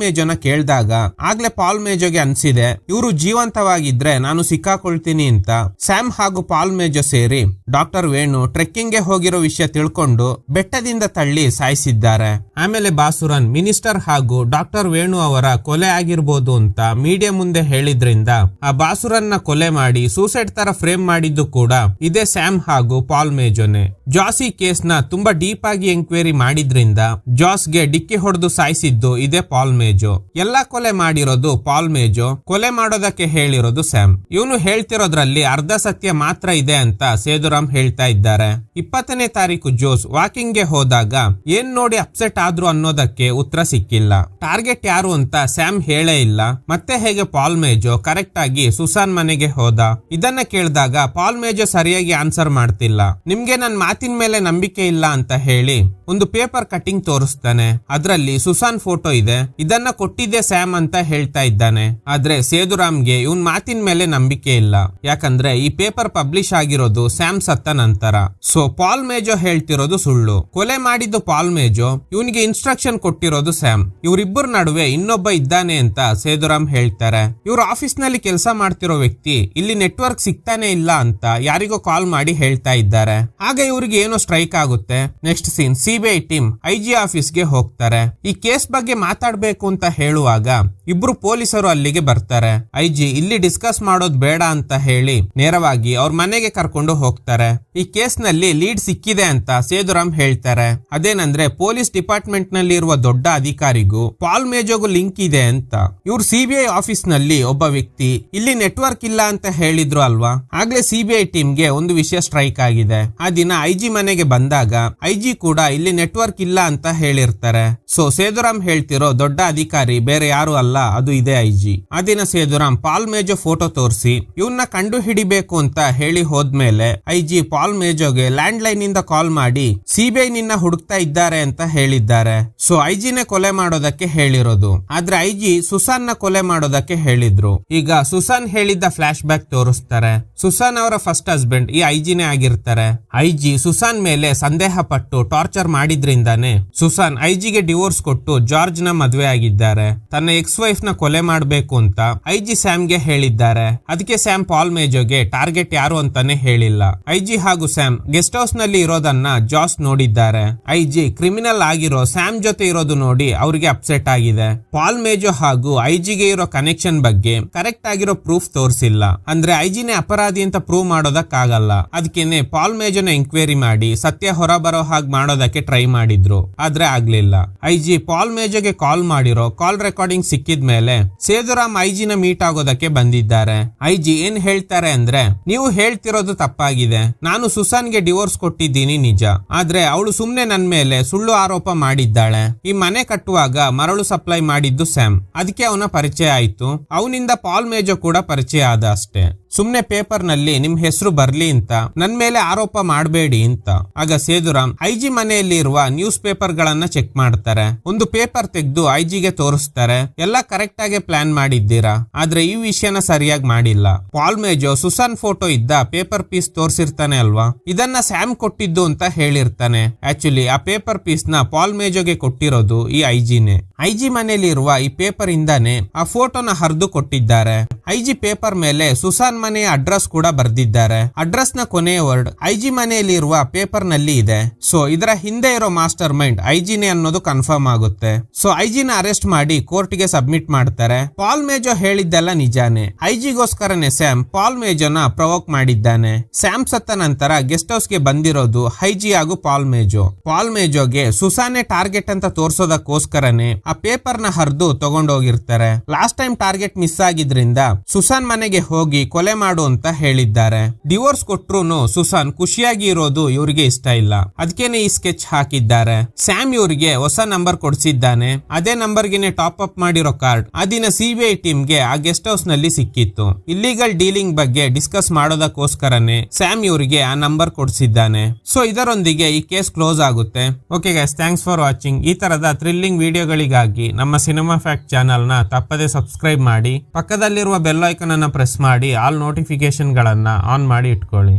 ಮೇಜೋನ ಕೇಳಿದಾಗ ಆಗ್ಲೇ ಪಾಲ್ ಮೇಜೋಗೆ ಅನ್ಸಿದೆ ಇವರು ಜೀವಂತವಾಗಿದ್ರೆ ನಾನು ಸಿಕ್ಕಾಕೊಳ್ತೀನಿ ಅಂತ. ಸ್ಯಾಮ್ ಹಾಗೂ ಪಾಲ್ ಮೇಜೋ ಸೇರಿ ಡಾಕ್ಟರ್ ವೇಣು ಟ್ರೆಕ್ಕಿಂಗ್ ಗೆ ಹೋಗಿರೋ ವಿಷಯ ತಿಳ್ಕೊಂಡು ಬೆಟ್ಟದಿಂದ ತಳ್ಳಿ ಸಾಯಿಸಿದ್ದಾರೆ. ಆಮೇಲೆ ಬಾಸುರನ್ ಮಿನಿಸ್ಟರ್ ಹಾಗೂ ಡಾಕ್ಟರ್ ವೇಣು ಅವರ ಕೊಲೆ ಆಗಿರ್ಬೋದು ಅಂತ ಮೀಡಿಯಾ ಮುಂದೆ ಹೇಳಿದ್ರಿಂದ ಆ ಬಾಸುರನ್ ನ ಕೊಲೆ ಮಾಡಿ ಸೂಸೈಡ್ ತರ ಫ್ರೇಮ್ ಮಾಡಿದ್ದು ಕೂಡ ಇದೇ ಸ್ಯಾಮ್ ಹಾಗೂ ಪಾಲ್ ಮೇಜೋನೆ. ಜಾಸ್ ಈ ಕೇಸ್ ನ ತುಂಬಾ ಡೀಪ್ ಆಗಿ ಎಂಕ್ವೈರಿ ಮಾಡಿದ್ರಿಂದ ಜಾಸ್ಗೆ ಡಿಕ್ಕಿ ಹೊಡೆದು ಸಾಯಿಸಿದ್ದು ಇದೇ ಪಾಲ್ ಮೇಜೋ. ಎಲ್ಲಾ ಕೊಲೆ ಮಾಡಿರೋದು ಪಾಲ್ ಮೇಜೋ, ಕೊಲೆ ಮಾಡೋದಕ್ಕೆ ಹೇಳಿರೋದು ಸ್ಯಾಮ್. ಇವನು ಹೇಳ್ತಿರೋದ್ರಲ್ಲಿ ಅರ್ಧ ಸತ್ಯ ಮಾತ್ರ ಇದೆ ಅಂತ ಸೇದುರಾಮ್ ಹೇಳ್ತಾ ಇದ್ದಾರೆ. 20ನೇ ತಾರೀಕು ಜೋಸ್ ವಾಕಿಂಗ್ ಗೆ ಹೋದಾಗ ಏನ್ ನೋಡಿ ಅಪ್ಸೆಟ್ ಆದ್ರು ಅನ್ನೋದಕ್ಕೆ ಉತ್ತರ ಸಿಕ್ಕಿಲ್ಲ. ಟಾರ್ಗೆಟ್ ಯಾರು ಅಂತ ಸ್ಯಾಮ್ ಹೇಳೇ ಇಲ್ಲ. ಮತ್ತೆ ಹೇಗೆ ಪಾಲ್ ಮೇಜೋ ಕರೆಕ್ಟ್ ಆಗಿ ಸುಸಾನ್ ಮನೆಗೆ ಹೋದ? ಇದನ್ನ ಕೇಳಿದಾಗ ಪಾಲ್ ಮೇಜೋ ಸರಿಯಾಗಿ ಆನ್ಸರ್ ಮಾಡ್ತಿಲ್ಲ. ನಿಮ್ಗೆ ನನ್ ಮಾತಿನ ಮೇಲೆ ನಂಬಿಕೆ ಇಲ್ಲ ಅಂತ ಹೇಳಿ ಒಂದು ಪೇಪರ್ ಕಟಿಂಗ್ ತೋರಿಸ್ತಾನೆ. ಅದ್ರಲ್ಲಿ ಸುಸಾನ್ ಫೋಟೋ ಇದೆ. ಇದನ್ನ ಕೊಟ್ಟಿದ್ದೆ ಸ್ಯಾಮ್ ಅಂತ ಹೇಳ್ತಾ ಇದ್ದಾನೆ. ಆದ್ರೆ ಸೇದುರಾಮ್ಗೆ ಇವನ್ ಮಾತಿನ ಮೇಲೆ ನಂಬಿಕೆ ಇಲ್ಲ. ಯಾಕಂದ್ರೆ ಈ ಪೇಪರ್ ಪಬ್ಲಿಷ್ ಆಗಿರೋದು ಸ್ಯಾಮ್ ಸತ್ತ ನಂತರ. ಸೊ ಪಾಲ್ ಮೇಜೋ ಹೇಳ್ತಿರೋದು ಸುಳ್ಳು. ಕೊಲೆ ಮಾಡಿದ್ದು ಪಾಲ್ ಮೇಜೋ, ಇವನಿಗೆ ಇನ್ಸ್ಟ್ರಕ್ಷನ್ ಕೊಟ್ಟಿರೋದು ಸ್ಯಾಮ್. ಇವರಿಬ್ಬರ ನಡುವೆ ಇನ್ನೊಬ್ಬ ಇದ್ದಾನೆ ಅಂತ ಸೇದುರಾಮ್ ಹೇಳ್ತಾರೆ. ಇವ್ರ ಆಫೀಸ್ ನಲ್ಲಿ ಕೆಲಸ ಮಾಡ್ತಿರೋ ವ್ಯಕ್ತಿ ಇಲ್ಲಿ ನೆಟ್ವರ್ಕ್ ಸಿಗ್ತಾನೆ ಇಲ್ಲ ಅಂತ ಯಾರಿಗೋ ಕಾಲ್ ಮಾಡಿ ಹೇಳ್ತಾ ಇದ್ದಾರೆ. ಆಗ ಇವ್ರಿಗೆ ಏನೋ ಸ್ಟ್ರೈಕ್ ಆಗುತ್ತೆ. Next scene CBI team IG ಆಫೀಸ್ಗೆ ಹೋಗ್ತಾರೆ. ಈ ಕೇಸ್ ಬಗ್ಗೆ ಮಾತಾಡ್ಬೇಕು ಅಂತ ಹೇಳುವಾಗ ಇಬ್ರು ಪೊಲೀಸರು ಅಲ್ಲಿಗೆ ಬರ್ತಾರೆ. ಐಜಿ ಇಲ್ಲಿ ಡಿಸ್ಕಸ್ ಮಾಡೋದು ಬೇಡ ಅಂತ ಹೇಳಿ ನೇರವಾಗಿ ಅವ್ರ ಮನೆಗೆ ಕರ್ಕೊಂಡು ಹೋಗ್ತಾರೆ. ಈ ಕೇಸ್ ನಲ್ಲಿ ಲೀಡ್ ಸಿಕ್ಕಿದೆ ಅಂತ ಸೇದುರಾಮ್ ಹೇಳ್ತಾರೆ. ಅದೇನಂದ್ರೆ ಪೊಲೀಸ್ ಡಿಪಾರ್ಟ್ಮೆಂಟ್ ನಲ್ಲಿ ಇರುವ ದೊಡ್ಡ ಅಧಿಕಾರಿಗೂ ಪಾಲ್ ಮೇಜೋಗೂ ಲಿಂಕ್ ಇದೆ ಅಂತ. ಇವ್ರು ಸಿಬಿಐ ಆಫೀಸ್ ನಲ್ಲಿ ಒಬ್ಬ ವ್ಯಕ್ತಿ ಇಲ್ಲಿ ನೆಟ್ವರ್ಕ್ ಇಲ್ಲ ಅಂತ ಹೇಳಿದ್ರು ಅಲ್ವಾ. ಆಗ್ಲೇ ಸಿಬಿಐ ಟೀಮ್ಗೆ ಒಂದು ವಿಷಯ ಸ್ಟ್ರೈಕ್ ಆಗಿದೆ. ಆ ದಿನ ಐಜಿ ಮನೆಗೆ ಬಂದಾಗ ಐಜಿ ಕೂಡ ಇಲ್ಲಿ ನೆಟ್ವರ್ಕ್ ಇಲ್ಲ ಅಂತ ಹೇಳಿರ್ತಾರೆ. ಸೊ ಸೇದುರಾಮ್ ಹೇಳ್ತಿರೋ ದೊಡ್ಡ ಅಧಿಕಾರಿ ಬೇರೆ ಯಾರು ಅಲ್ಲ, ಇದ್ನಲ್ಲ ಅದು ಇದೆ ಐಜಿ. ಆ ದಿನ ಸೇದುರಾಮ್ ಪಾಲ್ ಮೇಜೋ ಫೋಟೋ ತೋರಿಸಿ ಇವನ್ನ ಕಂಡು ಹಿಡಿಬೇಕು ಅಂತ ಹೇಳಿ ಹೋದ್ಮೇಲೆ ಐಜಿ ಪಾಲ್ ಮೇಜೋಗೆ ಲ್ಯಾಂಡ್ ಲೈನ್ ಇಂದ ಕಾಲ್ ಮಾಡಿ ಸಿಬಿಐ ನಿನ್ನ ಹುಡುಕ್ತಾ ಇದ್ದಾರೆ ಅಂತ ಹೇಳಿದ್ದಾರೆ. ಸೊ ಐಜಿನೇ ಕೊಲೆ ಮಾಡೋದಕ್ಕೆ ಹೇಳಿರೋದು, ಆದ್ರೆ ಐಜಿ ಸುಸಾನ್ ನ ಕೊಲೆ ಮಾಡೋದಕ್ಕೆ ಹೇಳಿದ್ರು. ಈಗ ಸುಸಾನ್ ಹೇಳಿದ್ದ ಫ್ಲಾಶ್ ಬ್ಯಾಕ್ ತೋರಿಸ್ತಾರೆ. ಸುಸಾನ್ ಅವರ ಫಸ್ಟ್ ಹಸ್ಬೆಂಡ್ ಈ ಐಜಿನೇ ಆಗಿರ್ತಾರೆ. ಐಜಿ ಸುಸಾನ್ ಮೇಲೆ ಸಂದೇಹ ಪಟ್ಟು ಟಾರ್ಚರ್ ಮಾಡಿದ್ರಿಂದಾನೆ ಸುಸಾನ್ ಐಜಿಗೆ ಡಿವೋರ್ಸ್ ಕೊಟ್ಟು ಜಾರ್ಜ್ ನ ಮದುವೆ ಆಗಿದ್ದಾರೆ. ತನ್ನ ಎಕ್ಸ್ ವೈಫ್ ನ ಕೊಲೆ ಮಾಡಬೇಕು ಅಂತ ಐಜಿ ಸ್ಯಾಮ್ ಗೆ ಹೇಳಿದ್ದಾರೆ. ಅದಕ್ಕೆ ಸ್ಯಾಮ್ ಪಾಲ್ ಮೇಜೋಗೆ ಟಾರ್ಗೆಟ್ ಯಾರು ಅಂತಾನೆ ಹೇಳಿಲ್ಲ. ಐಜಿ ಹಾಗೂ ಸ್ಯಾಮ್ ಗೆಸ್ಟ್ ಹೌಸ್ ನಲ್ಲಿ ಇರೋದನ್ನ ಜಾಸ್ ನೋಡಿದ್ದಾರೆ. ಐಜಿ ಕ್ರಿಮಿನಲ್ ಆಗಿರೋ ಸ್ಯಾಮ್ ಜೊತೆ ಇರೋದು ನೋಡಿ ಅವ್ರಿಗೆ ಅಪ್ಸೆಟ್ ಆಗಿದೆ. ಪಾಲ್ ಮೇಜೋ ಹಾಗೂ ಐಜಿಗೆ ಇರೋ ಕನೆಕ್ಷನ್ ಬಗ್ಗೆ ಕರೆಕ್ಟ್ ಆಗಿರೋ ಪ್ರೂಫ್ ತೋರಿಸಿಲ್ಲ. ಅಂದ್ರೆ ಐಜಿನೇ ಅಪರಾಧಿ ಅಂತ ಪ್ರೂವ್ ಮಾಡೋದಕ್ಕಾಗಲ್ಲ. ಅದಕ್ಕೇನೆ ಪಾಲ್ ಮೇಜೋನ ಎಂಕ್ವೈರಿ ಮಾಡಿ ಸತ್ಯ ಹೊರ ಬರೋ ಹಾಗೆ ಮಾಡೋದಕ್ಕೆ ಟ್ರೈ ಮಾಡಿದ್ರು, ಆದ್ರೆ ಆಗ್ಲಿಲ್ಲ. ಐಜಿ ಪಾಲ್ ಮೇಜೋಗೆ ಕಾಲ್ ಮಾಡಿರೋ ಕಾಲ್ ರೆಕಾರ್ಡಿಂಗ್ ಸಿಕ್ಕಿದ ಮೇಲೆ ಸೇದುರಾಮ್ ಐಜಿನ ಮೀಟ್ ಆಗೋದಕ್ಕೆ ಬಂದಿದ್ದಾರೆ. ಐಜಿ ಏನ್ ಹೇಳ್ತಾರೆ ಅಂದ್ರೆ, ನೀವು ಹೇಳ್ತಿರೋದು ತಪ್ಪಾಗಿದೆ. ನಾನು ಸುಸಾನ್ಗೆ ಡಿವೋರ್ಸ್ ಕೊಟ್ಟಿದ್ದೀನಿ ನಿಜ, ಆದ್ರೆ ಅವಳು ಸುಮ್ನೆ ನನ್ ಮೇಲೆ ಸುಳ್ಳು ಆರೋಪ ಮಾಡಿದ್ದಾಳೆ. ಈ ಮನೆ ಕಟ್ಟುವಾಗ ಮರಳು ಸಪ್ಲೈ ಮಾಡಿದ್ದು ಸ್ಯಾಮ್, ಅದಕ್ಕೆ ಅವನ ಪರಿಚಯ ಆಯ್ತು. ಅವನಿಂದ ಪಾಲ್ ಮೇಜೋ ಕೂಡ ಪರಿಚಯ ಆದ ಅಷ್ಟೇ. ಸುಮ್ನೆ ಪೇಪರ್ ನಲ್ಲಿ ನಿಮ್ ಹೆಸರು ಬರ್ಲಿ ಅಂತ ನನ್ ಮೇಲೆ ಆರೋಪ ಮಾಡಬೇಡಿ ಅಂತ. ಆಗ ಸೇದುರಾಮ್ ಐಜಿ ಮನೆಯಲ್ಲಿ ಇರುವ ನ್ಯೂಸ್ ಪೇಪರ್ ಗಳನ್ನ ಚೆಕ್ ಮಾಡ್ತಾರೆ. ಒಂದು ಪೇಪರ್ ತೆಗೆದು ಐಜಿಗೆ ತೋರಿಸ್ತಾರೆ. ಎಲ್ಲ ಕರೆಕ್ಟ್ ಆಗಿ ಪ್ಲಾನ್ ಮಾಡಿದ್ದೀರಾ, ಆದ್ರೆ ಈ ವಿಷಯನ ಸರಿಯಾಗಿ ಮಾಡಿಲ್ಲ. ಪಾಲ್ ಮೇಜೋ ಸುಸಾನ್ ಫೋಟೋ ಇದ್ದ ಪೇಪರ್ ಪೀಸ್ ತೋರಿಸಿರ್ತಾನೆ ಅಲ್ವಾ, ಇದನ್ನ ಸ್ಯಾಮ್ ಕೊಟ್ಟಿದ್ದು ಅಂತ ಹೇಳಿರ್ತಾನೆ. ಆಕ್ಚುಲಿ ಆ ಪೇಪರ್ ಪೀಸ್ ನ ಪಾಲ್ ಮೇಜೋಗೆ ಕೊಟ್ಟಿರೋದು ಈ ಐಜಿನೇ. ಐಜಿ ಮನೆಯಲ್ಲಿ ಇರುವ ಈ ಪೇಪರ್ ಇಂದಾನೆ ಆ ಫೋಟೋನ ಹರಿದು ಕೊಟ್ಟಿದ್ದಾರೆ. ಐಜಿ ಪೇಪರ್ ಮೇಲೆ ಸುಸಾನ್ ಮನೆಯ ಅಡ್ರೆಸ್ ಕೂಡ ಬರ್ದಿದ್ದಾರೆ. ಅಡ್ರೆಸ್ ನ ಕೊನೆಯ ವರ್ಡ್ ಐಜಿ ಮನೆಯಲ್ಲಿ ಇರುವ ಪೇಪರ್ ನಲ್ಲಿ ಇದೆ. ಸೊ ಇದರ ಹಿಂದೆ ಇರೋ ಮಾಸ್ಟರ್ ಮೈಂಡ್ ಐಜಿನೇ ಅನ್ನೋದು ಕನ್ಫರ್ಮ್ ಆಗುತ್ತೆ. ಸೊ ಐಜಿನ ಅರೆಸ್ಟ್ ಮಾಡಿ ಕೋರ್ಟ್ ಗೆ ಸಬ್ಮಿಟ್ ಮಾಡ್ತಾರೆ. ಪಾಲ್ ಮೇಜೋ ಹೇಳಿದ್ದೆಲ್ಲ ನಿಜಾನೇ. ಐಜಿಗೋಸ್ಕರನೇ ಸ್ಯಾಮ್ ಪಾಲ್ ಮೇಜೋನ ಪ್ರವೋಕ್ ಮಾಡಿದ್ದಾನೆ. ಸ್ಯಾಮ್ ಸತ್ತ ನಂತರ ಗೆಸ್ಟ್ ಹೌಸ್ ಗೆ ಬಂದಿರೋದು ಐಜಿ ಹಾಗೂ ಪಾಲ್ ಮೇಜೋ. ಪಾಲ್ ಮೇಜೋಗೆ ಸುಸಾನೆ ಟಾರ್ಗೆಟ್ ಅಂತ ತೋರ್ಸೋದಕ್ಕೋಸ್ಕರನೇ ಆ ಪೇಪರ್ ನ ಹರಿದು ತಗೊಂಡೋಗಿರ್ತಾರೆ. ಲಾಸ್ಟ್ ಟೈಮ್ ಟಾರ್ಗೆಟ್ ಮಿಸ್ ಆಗಿದ್ರಿಂದ ಸುಸಾನ್ ಮನೆಗೆ ಹೋಗಿ ಕೊಲೆ ಮಾಡು ಅಂತ ಹೇಳಿದ್ದಾರೆ. ಡಿವೋರ್ಸ್ ಕೊಟ್ರು ಸುಸಾನ್ ಖುಷಿಯಾಗಿ ಇರೋದು ಇವ್ರಿಗೆ ಇಷ್ಟ ಇಲ್ಲ. ಅದಕ್ಕೇನೆ ಈ ಸ್ಕೆಚ್ ಹಾಕಿದ್ದಾರೆ. ಸ್ಯಾಮ್ ಇವ್ರಿಗೆ ಹೊಸ ನಂಬರ್ ಕೊಡ್ಸಿದ್ದಾನೆ. ಅದೇ ನಂಬರ್ ಗೆನೆ ಟಾಪ್ ಅಪ್ ಮಾಡಿರೋ ಕಾರ್ಡ್ ಆ ದಿನ ಸಿಬಿಐ ಟೀಮ್ ಗೆ ಆ ಗೆಸ್ಟ್ ಹೌಸ್ ನಲ್ಲಿ ಸಿಕ್ಕಿತ್ತು. ಇಲ್ಲಿಗಲ್ ಡೀಲಿಂಗ್ ಬಗ್ಗೆ ಡಿಸ್ಕಸ್ ಮಾಡೋದಕ್ಕೋಸ್ಕರನೇ ಸ್ಯಾಮ್ ಇವ್ರಿಗೆ ಆ ನಂಬರ್ ಕೊಡ್ಸಿದ್ದಾನೆ. ಸೊ ಇದರೊಂದಿಗೆ ಈ ಕೇಸ್ ಕ್ಲೋಸ್ ಆಗುತ್ತೆ. Okay guys, thanks for watching. ಈ ತರದ ಥ್ರಿಲ್ಲಿಂಗ್ ವಿಡಿಯೋಗಳಿಗಾಗಿ ನಮ್ಮ ಸಿನಿಮಾ ಫ್ಯಾಕ್ಟ್ ಚಾನಲ್ ನ ತಪ್ಪದೆ ಸಬ್ಸ್ಕ್ರೈಬ್ ಮಾಡಿ. ಪಕ್ಕದಲ್ಲಿರುವ ಬೆಲ್ ಐಕಾನ್ ಅನ್ನ ಪ್ರೆಸ್ ಮಾಡಿ ಆಲ್ ನೋಟಿಫಿಕೇಶನ್ ಗಳನ್ನ ಆನ್ ಮಾಡಿ ಇಟ್ಕೊಳ್ಳಿ.